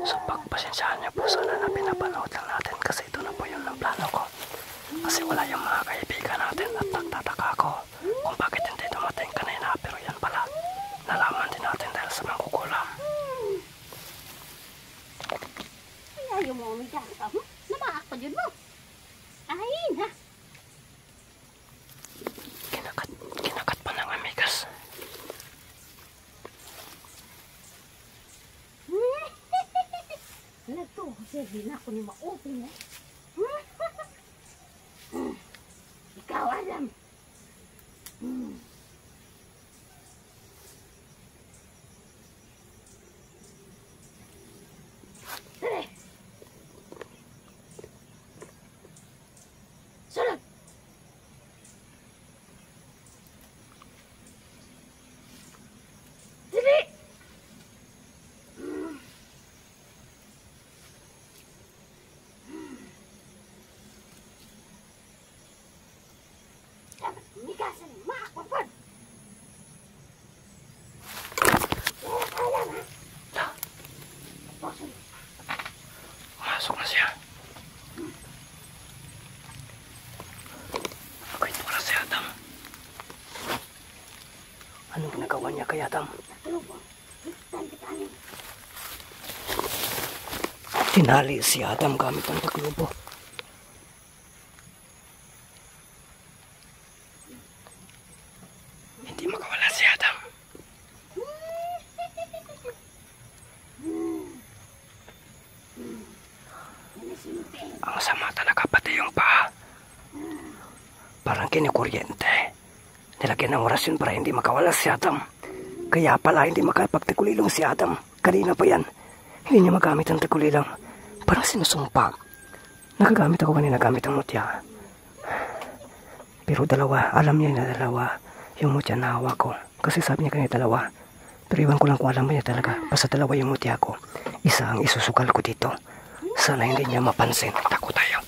So pagpasensyahan niyo po sana na pinapanood lang natin kasi ito na po yun ang plano ko. Kasi wala yung mga kaibigan natin at nagtataka ko kung bakit hindi dumating kanina. Pero yan pala, nalaman din natin dahil sa mangkukulam. Ayaw mo umigang ka. Nabaak pa dyan mo. Ay, na. Kinakat pa ng amigas. Nagto, kasi di na ako ni ma-open eh. Ikaw, Adam. Dali. Sunod. Dali. Migasan, makakapagpag. Masok na siya. Wait, wala si Adam. Anong ginagawa niya kay Adam? Tinali si Adam gamit ang paglubo. Hindi makawala si Adam. Ang sama talaga pati yung paa. Parang kinikuryente. Nilagyan ng orasyon para hindi makawala si Adam. Kaya pala hindi makapagtakulilong si Adam. Kanina pa yan. Hindi niya magamit ang takulilang. Parang sinusumpa. Nakagamit ako kanina gamit ang mutya. Pero dalawa. Alam niya na dalawa. Yung mutya na hawak ko. Kasi sabi niya kanina dalawa. Pero iwan ko lang kung alam niya talaga. Basta dalawa yung mutya ko. Isa ang isusukal ko dito. Sana hindi niya mapansin. Tako tayo.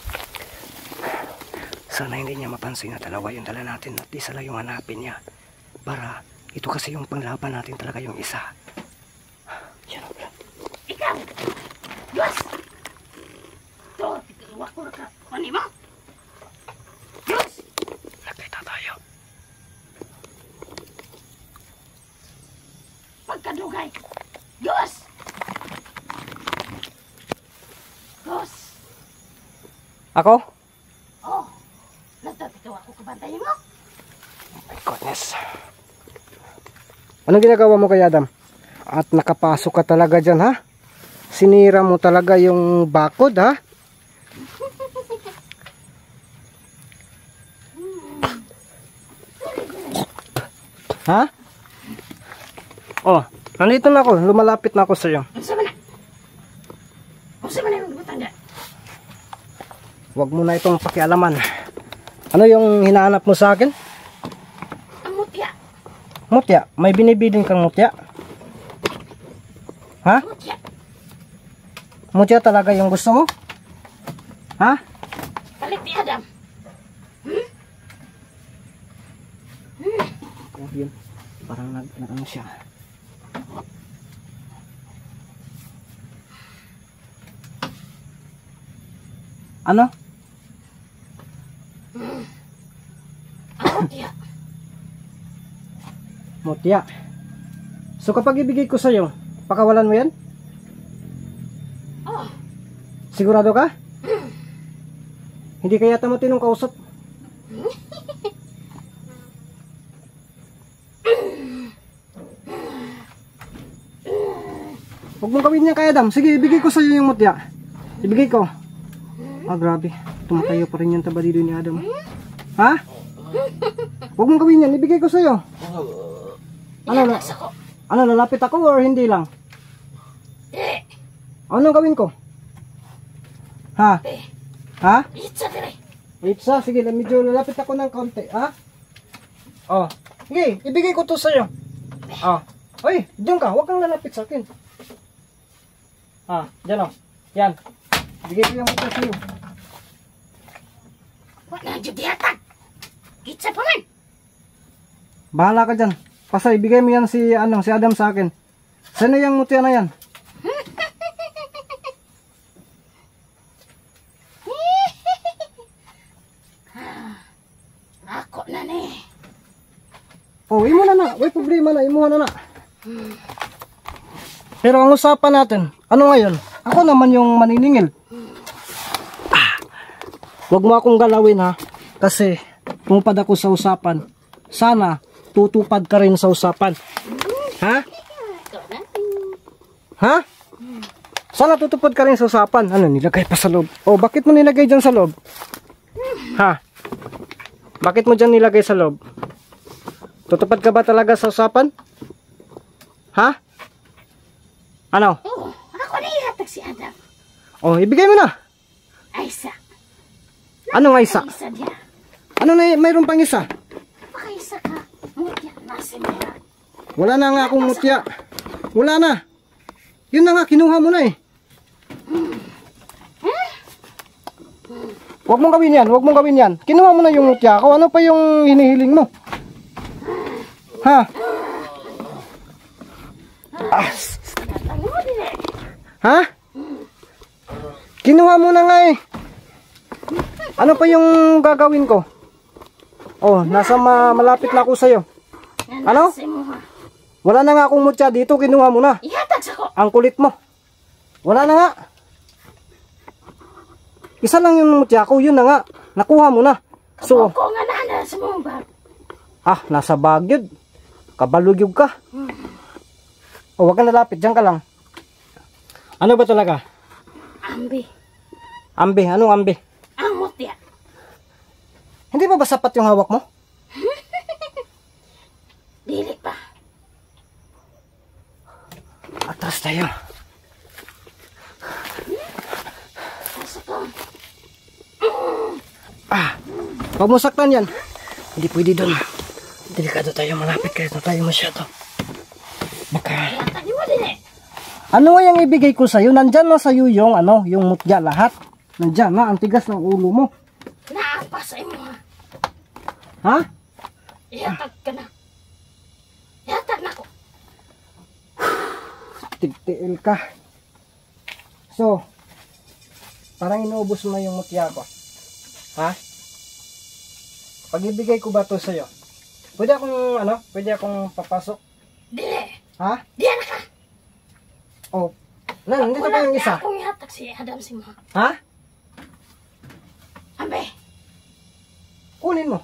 Sana hindi niya mapansin na dalawa yung dala natin at isa lang yung hanapin niya. Para ito kasi yung panglaban natin talaga yung isa. Yan o pala. Ikaw! Diyos! Ito, iwak ko na ka. Mani mo? Diyos! Nagkita tayo. Pagkadugay! Diyos! Diyos! Ako? Oh! Nagtatito ako kabantayin mo? Oh my goodness. Anong ginagawa mo kay Adam? At nakapasok ka talaga dyan, ha? Sinira mo talaga yung bakod, ha? Ha? Oh, nandito na ako. Lumalapit na ako sa iyo. Unsa man na? Unsa man na yung butang dyan? Huwag mo na itong pakialaman. Ano yung hinahanap mo sa akin? Ang mutya. Mutya? May binibiling kang mutya? Ha? Mutya. Mutya talaga yung gusto mo? Ha? Palit ni Adam. Oh, yun. Parang nag-ano siya. Ano? Ang mutya. Mutya. So kapag ibigay ko sa'yo, pakawalan mo yan? Oh. Sigurado ka? Hindi kaya tamo tinong kausap? Huwag mong gawin niya kay Adam. Sige, ibigay ko sa'yo yung mutya. Ibigay ko. Ah, grabe. Tumatayo pa rin yung tabalido ni Adam. Ha? Huwag mong gawin yan. Ibigay ko sa'yo. Ano, Ilakas ako. ano, lalapit ako or hindi lang? Eh. Anong gawin ko? Ha? Eh. Ha? Itza dire. Itza, sige, medyo lalapit ako ng konti, ha? Oh, sige, ibigay ko to sa'yo. Oh, oy, diyan ka, huwag kang lalapit sa akin. Ah, diyan oh, yan. Ibigay ko yung mutya sa'yo. Wala na dyan dihatag. Itza pa man. Bahala ka dyan. Pasay, bigay mo yan si Adam sa akin. Sino yung mutya na yan? Ako na ni. Oh, imo na. May problema na, imo na. Pero ang usapan natin, ano ngayon? Ako naman yung maniningil. Huwag mo akong galawin ha. Kasi, pumupad ako sa usapan. Sana, tutupad ka rin sa usapan. Ha? Ha? Sana tutupad ka rin sa usapan. Ano, nilagay pa sa loob? Oh, bakit mo nilagay dyan sa loob? Ha? Bakit mo dyan nilagay sa loob? Tutupad ka ba talaga sa usapan? Ha? Ano? Oh, ako na ihatag si Adam. Oh, ibigay mo na. Aysa. Ano nga isa? Isa niya. Ano na, mayroon pang isa? Pakaisa ka. Mutya, nasa niya. Wala na nga akong mutya. Wala na. Yun na nga, kinuha mo na eh. Huwag mong gawin yan, huwag mong gawin yan. Kinuha mo na yung mutya ko. Ano pa yung hinihiling mo? Ha? Ha? Kinuha mo na nga eh. Ano pa yung gagawin ko? Oh, nasa malapit na ako sa'yo. Ano? Wala na nga akong mutya dito, kinuha mo na. Ihatag sa ko. Ang kulit mo. Wala na nga. Isa lang yung mutya ko, yun na nga. Nakuha mo na. So, Ako nga na sa mong bag. nasa bagyod. Kabalugyog ka. O, wag ka nalapit, dyan ka lang. Ano ba talaga? Ambi. Ambe, anong ambe? Ang mutya. Hindi ba sapat yung hawak mo? Dili pa. Atras tayo. Asa ko. Huwag mo saktan yan. Hindi pwede doon. Delikado tayo, malapit kahit na tayo masyado. Baka... Ihatag mo din eh. Ano nga yung ibigay ko sa'yo? Nandyan na sa'yo yung, yung mutya lahat. Nandyan na, ang tigas ng ulo mo. Naampas sa imo ha. Ha? Ihatag ka na. Ihatag na ko. Tigtiil ka. So, parang inuubos mo yung mutya ko. Ha? Pag ibigay ko ba ito sa'yo? Pwede akong papasok? Dili. Ha? Diyan ka. Oh, nandito pa yung isa. Akong ihatag si Adam si mo. Ha? Ambi. Kunin mo.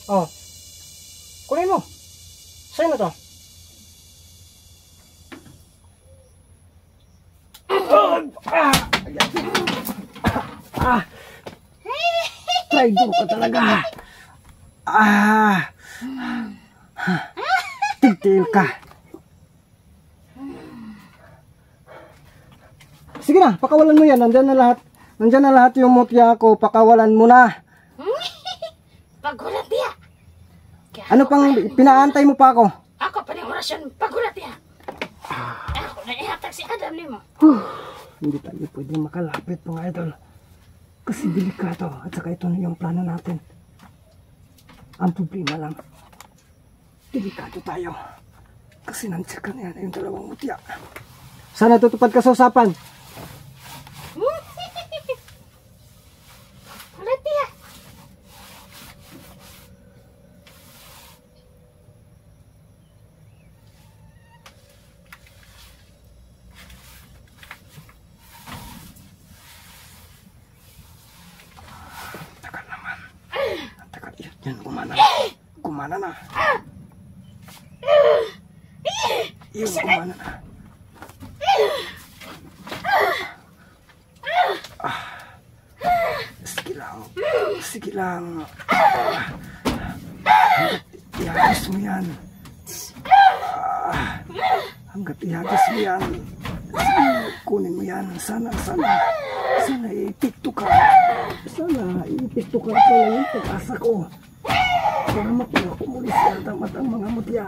Oh. Kunin mo. Sa'yo na to. Traitor ka talaga. Tigtil ka. Sige na, pakawalan mo yan. Nandyan na lahat yung mutya ko. Pakawalan mo na. Pagulat niya. Ano pang pinaantay mo pa ako? Ako pa ng orasyon. Pagulat niya. Ako na ihatag si Adam ni mo. Hindi tayo pwede makalapit mga idol. Kasi delikado. At saka ito na yung plano natin. Ang problema lang. Delikado tayo. Kasi nandiyan na yan yung dalawang mutya. Sana tutupad ka sa usapan. Pagulat niya. Tagal naman. Tagal yan. Gumana. Gumana na. Yung gumana na. Sige lang. Sige lang. Ihagis mo yan. Hanggat ihagis mo yan. Sige, kunin mo yan. Sana ipikto ka. Sana ipikto ka. Kaya yung pag-asa ko. Para makuha ko muli si Adam at ang mga mutya.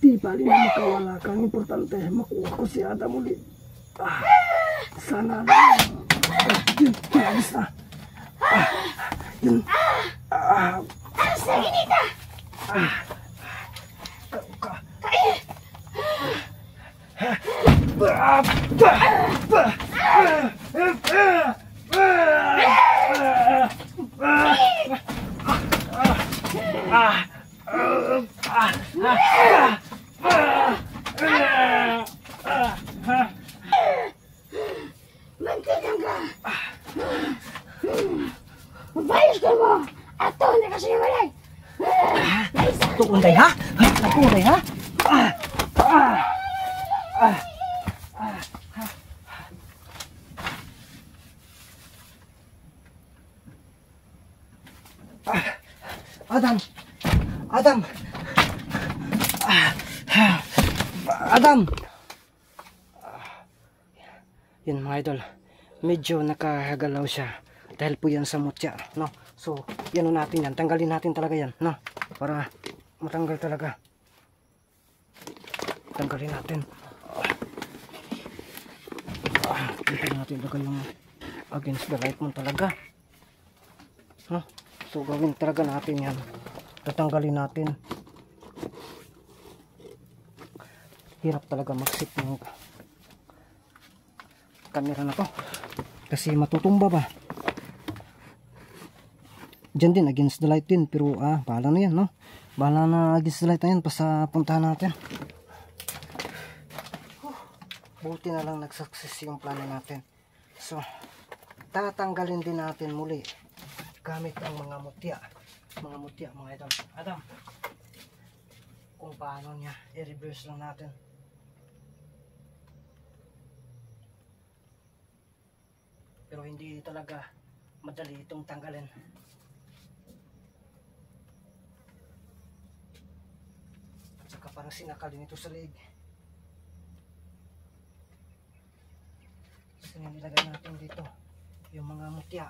Di bali na makawala kang importante. Makuha ko si Adam muli. Sana lang. Yun, pinagis na. Yun. Sige nita. Mantilang ka. Magbayos ka mo. Ato na kasi namalay. Tukunday ha? Tukunday ha? Adam! Adam! Adam! Yan mga idol, medyo nakagalaw siya dahil po yan sa mutya, no? So, yan natin yan, tanggalin natin talaga yan, no? Para matanggal talaga. Tanggalin natin. Dito natin ilagay yung against the light mo talaga, no? So, gawin talaga natin yan. Tatanggalin natin. Hirap talaga mag-sit ng camera na to. Kasi matutumba ba. Diyan din, against the light din. Pero, bahala na yan, no? Bahala na against the light na yan. Basta puntahan natin. Buti na lang nag-success yung plano natin. So, tatanggalin din natin muli gamit ang mga mutya, mga idol. Adam, kung paano niya i-reverse lang natin. Pero hindi talaga madali itong tanggalin. At saka parang sinakalin ito sa leeg. So nilagay natin dito yung mga mutya.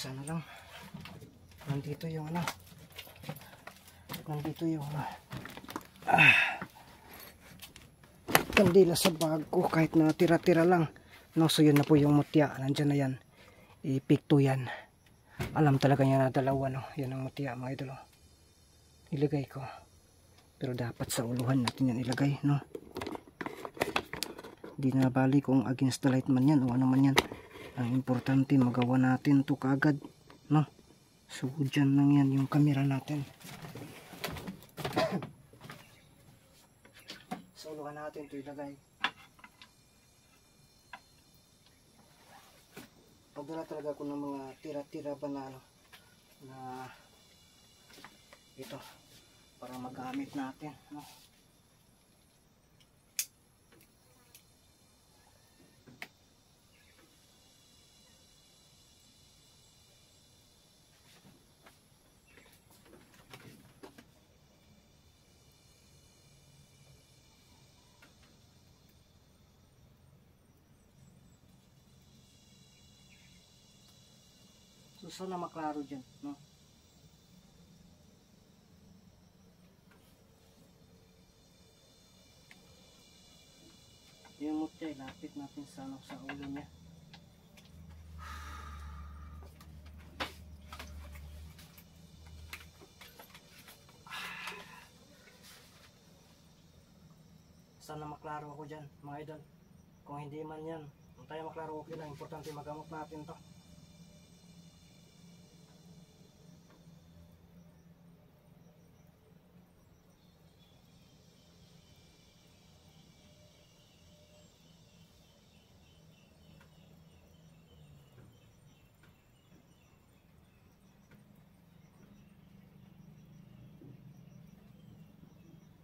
Sana lang nandito yung kandila sa bag ko, kahit na tira-tira lang, no? So yun na po yung mutya, nandyan na yan, ipikto yan. Alam talaga niya na dalawa, no? Yan ang mutya mga idol, oh. Ilagay ko, pero dapat sa uluhan natin yan ilagay, no? Di na bali kung against the light man yan o ano man yan. Ang importante magawa natin to kaagad, no? So dyan lang yan yung camera natin. So uluhan natin to ilagay. Pagdala talaga ko ng mga tira-tira ba na na ito para magamit natin, no? So sana maklaro dyan, no? Yung mutya, ilapit natin sa ulo niya. Sana maklaro ako dyan, mga idol. Kung hindi man yan, kung tayo maklaro, okay lang. Importante magamot natin to.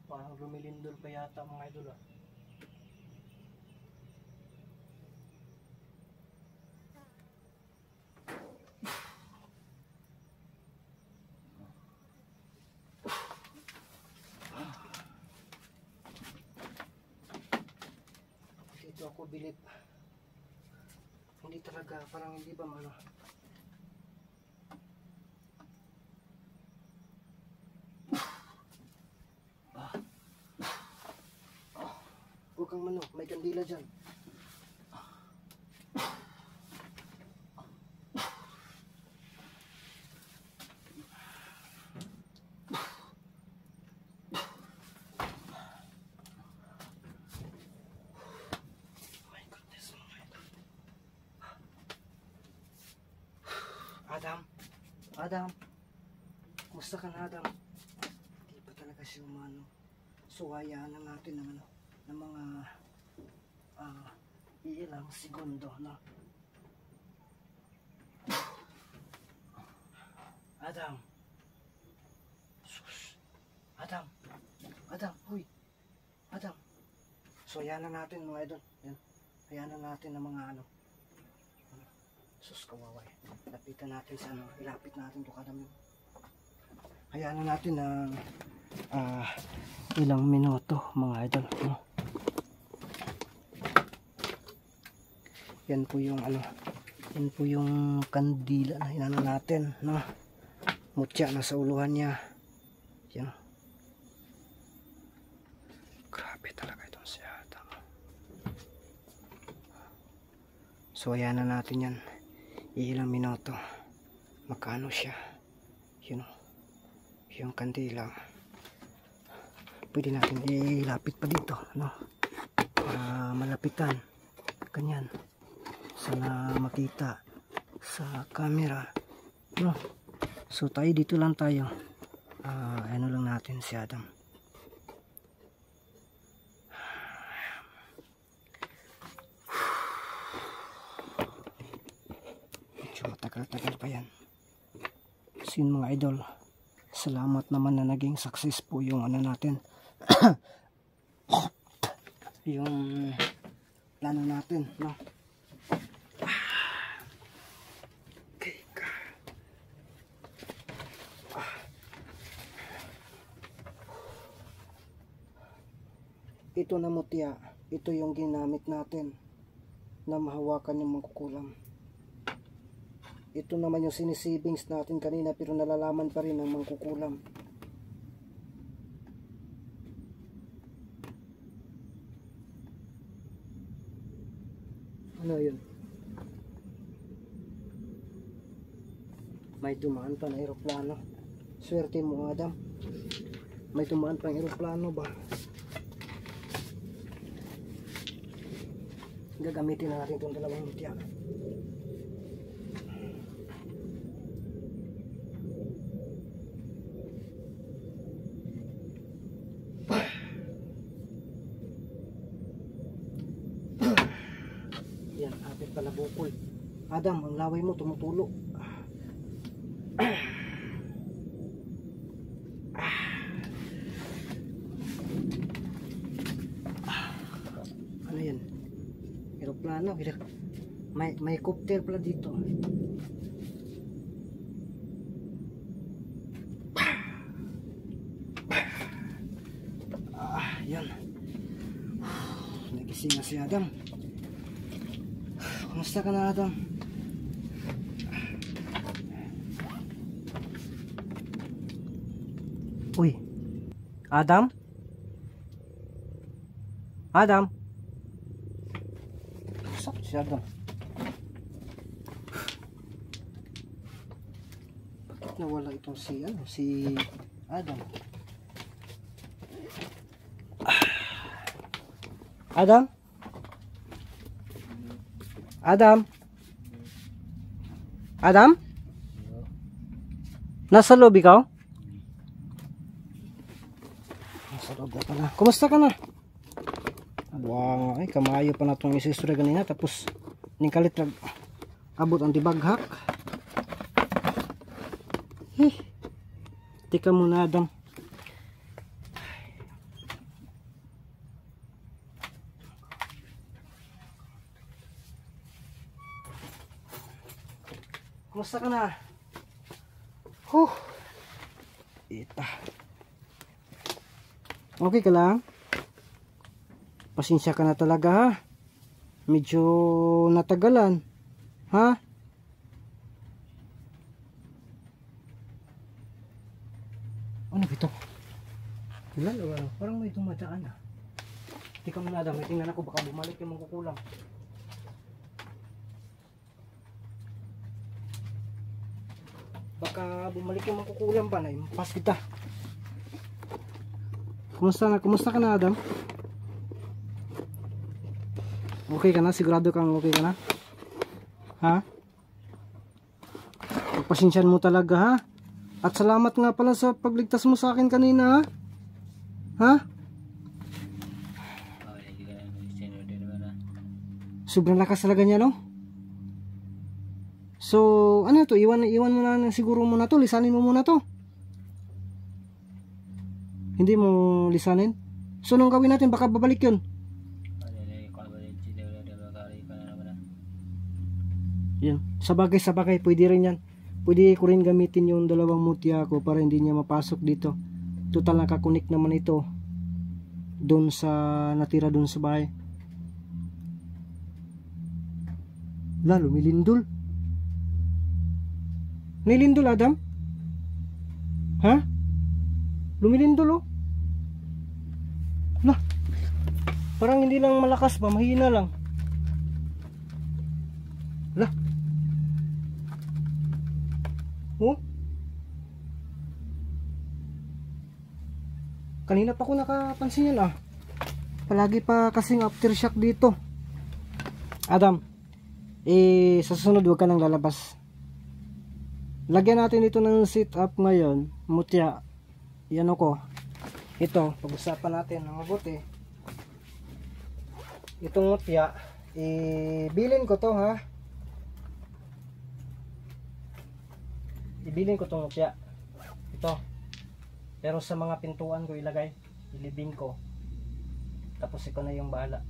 Parang lumilindol pa yata mga idol, ah. Dito ako bilib. Hindi talaga, parang hindi ba ano. Huwag kang mano, may kandila dyan. Adam, Adam, kumusta ka na, Adam? Hindi pa talaga siya umano. So hayaan na natin ng, ng mga ilang segundo, no? Adam, sus, Adam, huy, Adam. So hayaan na natin mga idol. Yan. Hayaan na natin ng mga sus, kawaway. Lapitan natin sa ilapit natin to Adam. Hayaan na natin ng ilang minuto mga idol, no? Yan po yung yan po yung kandila na inano natin, no? Mutya na sa uluhan niya. Yan. Grabe talaga itong si Adam. So ayan na natin yan. Ilang minuto. Magkano siya? Yun, yung kandila. Pwede natin ilapit pa dito, no? Malapitan. Ganyan. Sana makita sa camera, no? So tayo dito lang tayo. Ano lang natin si Adam. Medyo matagal-tagal pa yan. Sin mga idol, salamat naman na naging success po yung ano natin. Yung plano natin, no? Ito na mutya, ito yung ginamit natin na mahawakan yung mangkukulam. Ito naman yung sinisavings natin kanina pero nalalaman pa rin ang mangkukulam. Ano yun? May dumaan pa na aeroplano. Swerte mo, Adam. May dumaan pa ang aeroplano ba? Gagamitin na natin itong dalawang mutya. Yan, apit pala bukol. Adam, ang laway mo tumutulo. Ano yan? Aeroplano, may copter pala dito. Yan. Nagising na si Adam. Kumusta ka na, Adam? Uy, Adam? Adam? Sakit si Adam. Bakit nawala itong si Adam? Adam? Adam? Adam? Nasa loob ikaw? Nasa loob na pala. Kumusta ka na? Wow, ay kamayo pa na itong isistura ganina. Tapos ningkalit abot ang dibaghak. Tika muna, Adam. Kumusta ka na? Ita. Okay ka lang? Pasensya ka na talaga, ha? Medyo natagalan. Ha? Ano ito? Ilan o ano? Parang may dumadaan, ha? Tika muna Adam, may tingnan ako, baka bumalik yung mangkukulam. Baka bumalik yung mangkukulam pa na impas kita. Kumusta ka na Adam? Okay ka na? Sigurado kang okay ka na? Ha? Pagpasensyahan mo talaga ha? At salamat nga pala sa pagligtas mo sa akin kanina ha? Ha? Sobrang lakas talaga niya no? So ano to? Iwan mo na siguro muna to. Lisanin mo muna to. Hindi mo lisanin? So nung gawin natin baka babalik yun. Yan. Sabagay pwede rin yan. Pwede ko rin gamitin yung dalawang mutya ko para hindi niya mapasok dito. Total nakakunik naman ito doon sa natira doon sa bahay. Lumilindol. Nilindol Adam? Ha? Lumilindol oh. Parang hindi lang malakas ba, mahina lang. Oh? Kanina pa ako nakapansin yan Palagi pa kasing aftershock dito. Adam, sa susunod huwag ka nang lalabas. Lagyan natin ito ng sit up ngayon. Mutya. Yan ako. Ito, pag-usapan natin ng mabuti. Itong mutya, bilin ko to ha. Ibilin ko itong mutya. Ito. Pero sa mga pintuan ko ilagay. Ilibing ko. Tapos ikaw na yung bahala.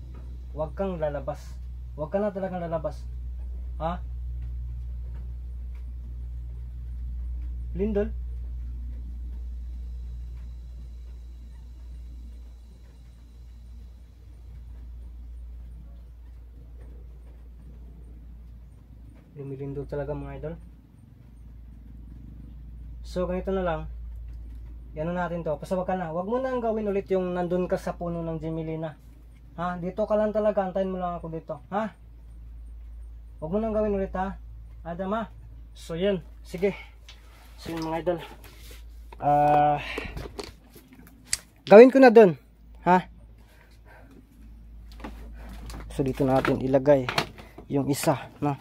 Huwag kang lalabas. Huwag ka na talagang lalabas. Ha? Lindol? Lumilindol talaga mga idol. So ganito na lang. Yan na natin to. Pasawag ka na. Huwag mo nang gawin ulit yung nandun ka sa puno ng Gemelina. Ha? Dito ka lang talaga. Antayin mo lang ako dito. Ha? Huwag mo nang gawin ulit ha. Adam ha? So yun. Sige. So yun mga idol. Gawin ko na dun. Ha? So dito natin ilagay yung isa. No?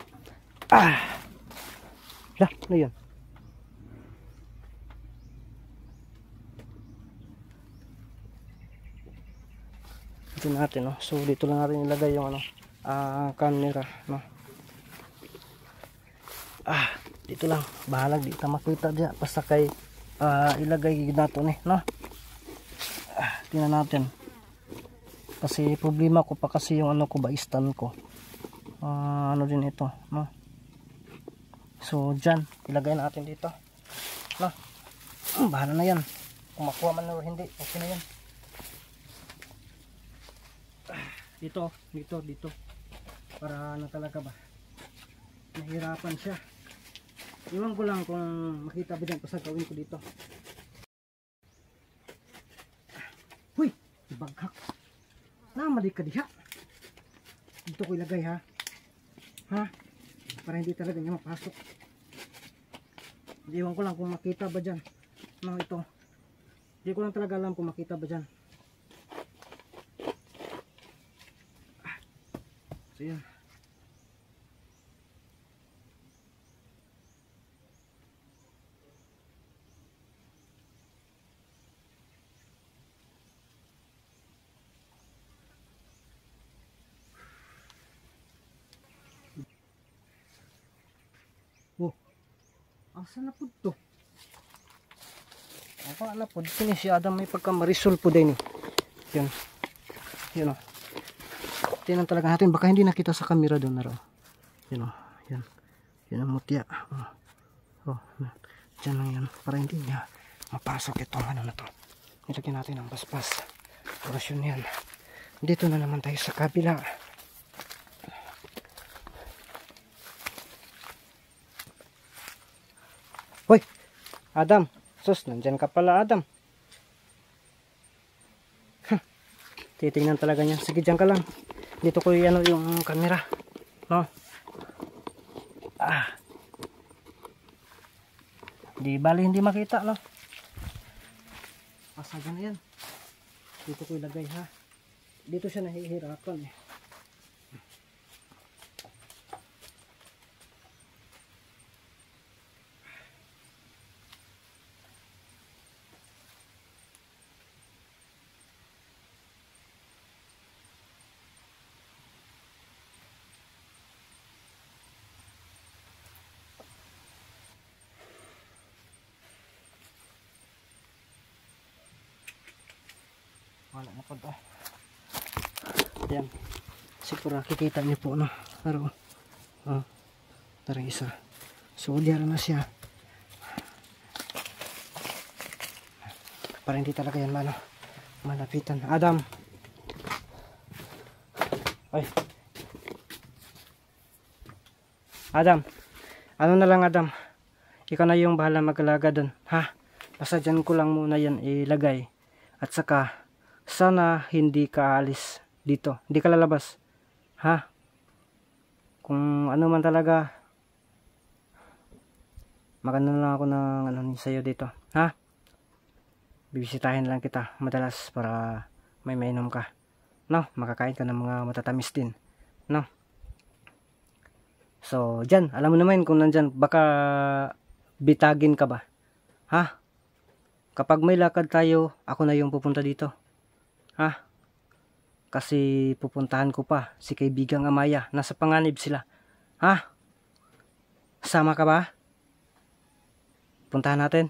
Ano yun? Dito natin no. So dito lang natin ilagay yung camera no. Dito lang bahalag di ta makita diya basta kay ilagay nato ni no. Tingnan natin kasi problema ko pa kasi yung ko ba stand ko din ito no. So dyan ilagay natin dito no. Bahala na yan kung makuha man o hindi, okay na yan. Dito para talaga ba nahirapan siya. Iwan ko lang kung makita ba dyan pa sa gawin ko dito. Huy, ibaghak namali ka diha. Dito ko ilagay ha para hindi talaga niya mapasok. Iwan ko lang kung makita ba dyan no, ito hindi ko lang talaga alam kung makita ba dyan. So yun. Asa na po to? Asa na po? Kini si Adam may pagka-marisol po din eh. Yun o. Tingnan talaga natin. Baka hindi nakita sa camera doon na raw. Yun o. Yan ang mutya. Diyan lang yan. Para hindi niya mapasok itong na to. Nilagyan natin ang basbas. Orasyon yan. Dito na naman tayo sa kabila. Hoy, Adam. Sus, nandyan ka pala Adam. Titingnan talaga niya. Sige, dyan ka lang. Dito ko ano yung camera. No? Di bali hindi makita, no? Pasaga na yan. Dito ko ilagay, ha? Dito siya nahihirapan, eh. Wala na po ito. Yan. Siguro nakikita niyo po, no? Pero, tara isa. So, diyan na siya. Para hindi talaga yan malapitan. Adam! Ay! Adam! Ano na lang, Adam? Ikaw na yung bahala mag-alaga dun. Ha? Basta dyan ko lang muna yan ilagay. At saka, sana hindi ka alis dito. Hindi ka lalabas. Ha? Kung ano man talaga, maganda lang ako ng sa'yo dito. Ha? Bibisitahin lang kita madalas para may mainom ka. No? Makakain ka ng mga matatamis din. No? So, dyan. Alam mo naman kung nandyan, baka bitagin ka ba? Ha? Kapag may lakad tayo, ako na yung pupunta dito. Ha? Kasi pupuntahan ko pa si kaibigang Amaya. Nasa panganib sila. Ha? Sama ka ba? Puntahan natin.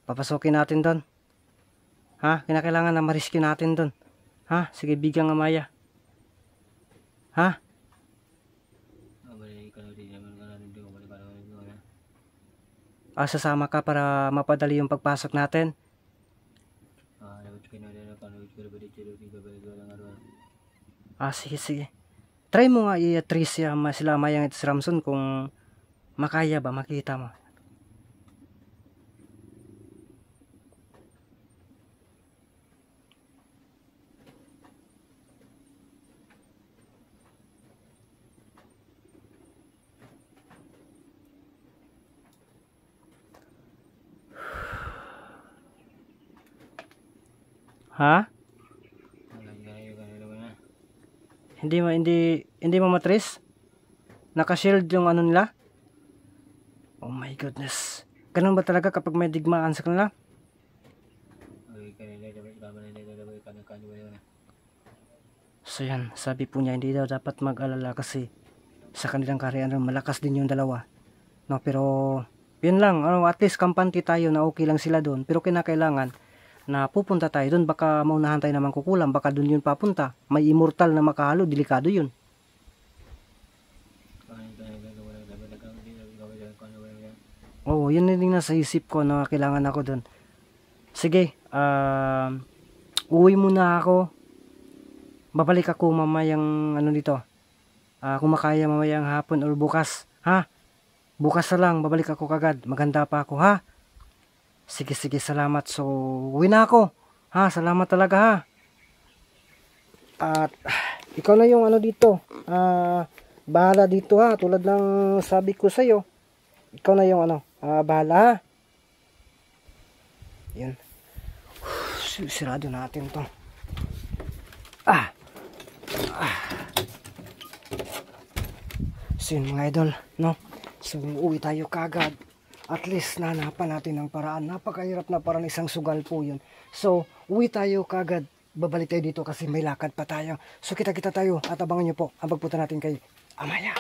Papasukin natin doon. Ha? Kinakailangan na ma-rescue natin doon. Ha? Si kaibigang Amaya. Ha? Sasama ka para mapadali yung pagpasok natin. Sige. Try mo nga i-trace sila Amayang at Ramson kung makaya ba, makita mo. Ha? Hindi mo matrace? Naka-shield yung ano nila? Oh my goodness. Ganun ba talaga kapag may digmaan sa kanila? So yan, sabi po niya hindi daw dapat mag-alala kasi sa kanilang karyan malakas din yung dalawa. No, pero yun lang, at least kampante tayo na okay lang sila doon, pero kinakailangan na pupunta tayo doon, baka maunahan tayo naman kukulang, baka doon yun papunta, may immortal na makahalo, delikado yun. Oo, yun din nasa isip ko na kailangan ako doon. Sige, uwi muna ako, babalik ako mamayang dito, kung makaya mamayang hapon or bukas, ha? Bukas na lang, babalik ako kagad, maganda pa ako, ha? Sige, salamat. So, uwi na ako. Ha, salamat talaga, ha. At, ikaw na yung dito. Bahala dito, ha. Tulad ng sabi ko sa'yo. Ikaw na yung bahala, ha. Yun. Sirado natin to. So, yun mga idol, no? So, uwi tayo kagad. At least nanapan natin ng paraan. Napakahirap na parang isang sugal po yun. So, uwi tayo kagad. Babalik tayo dito kasi may lakad pa tayo. So, kita tayo at abangan nyo po ang pagpunta natin kay Amaya.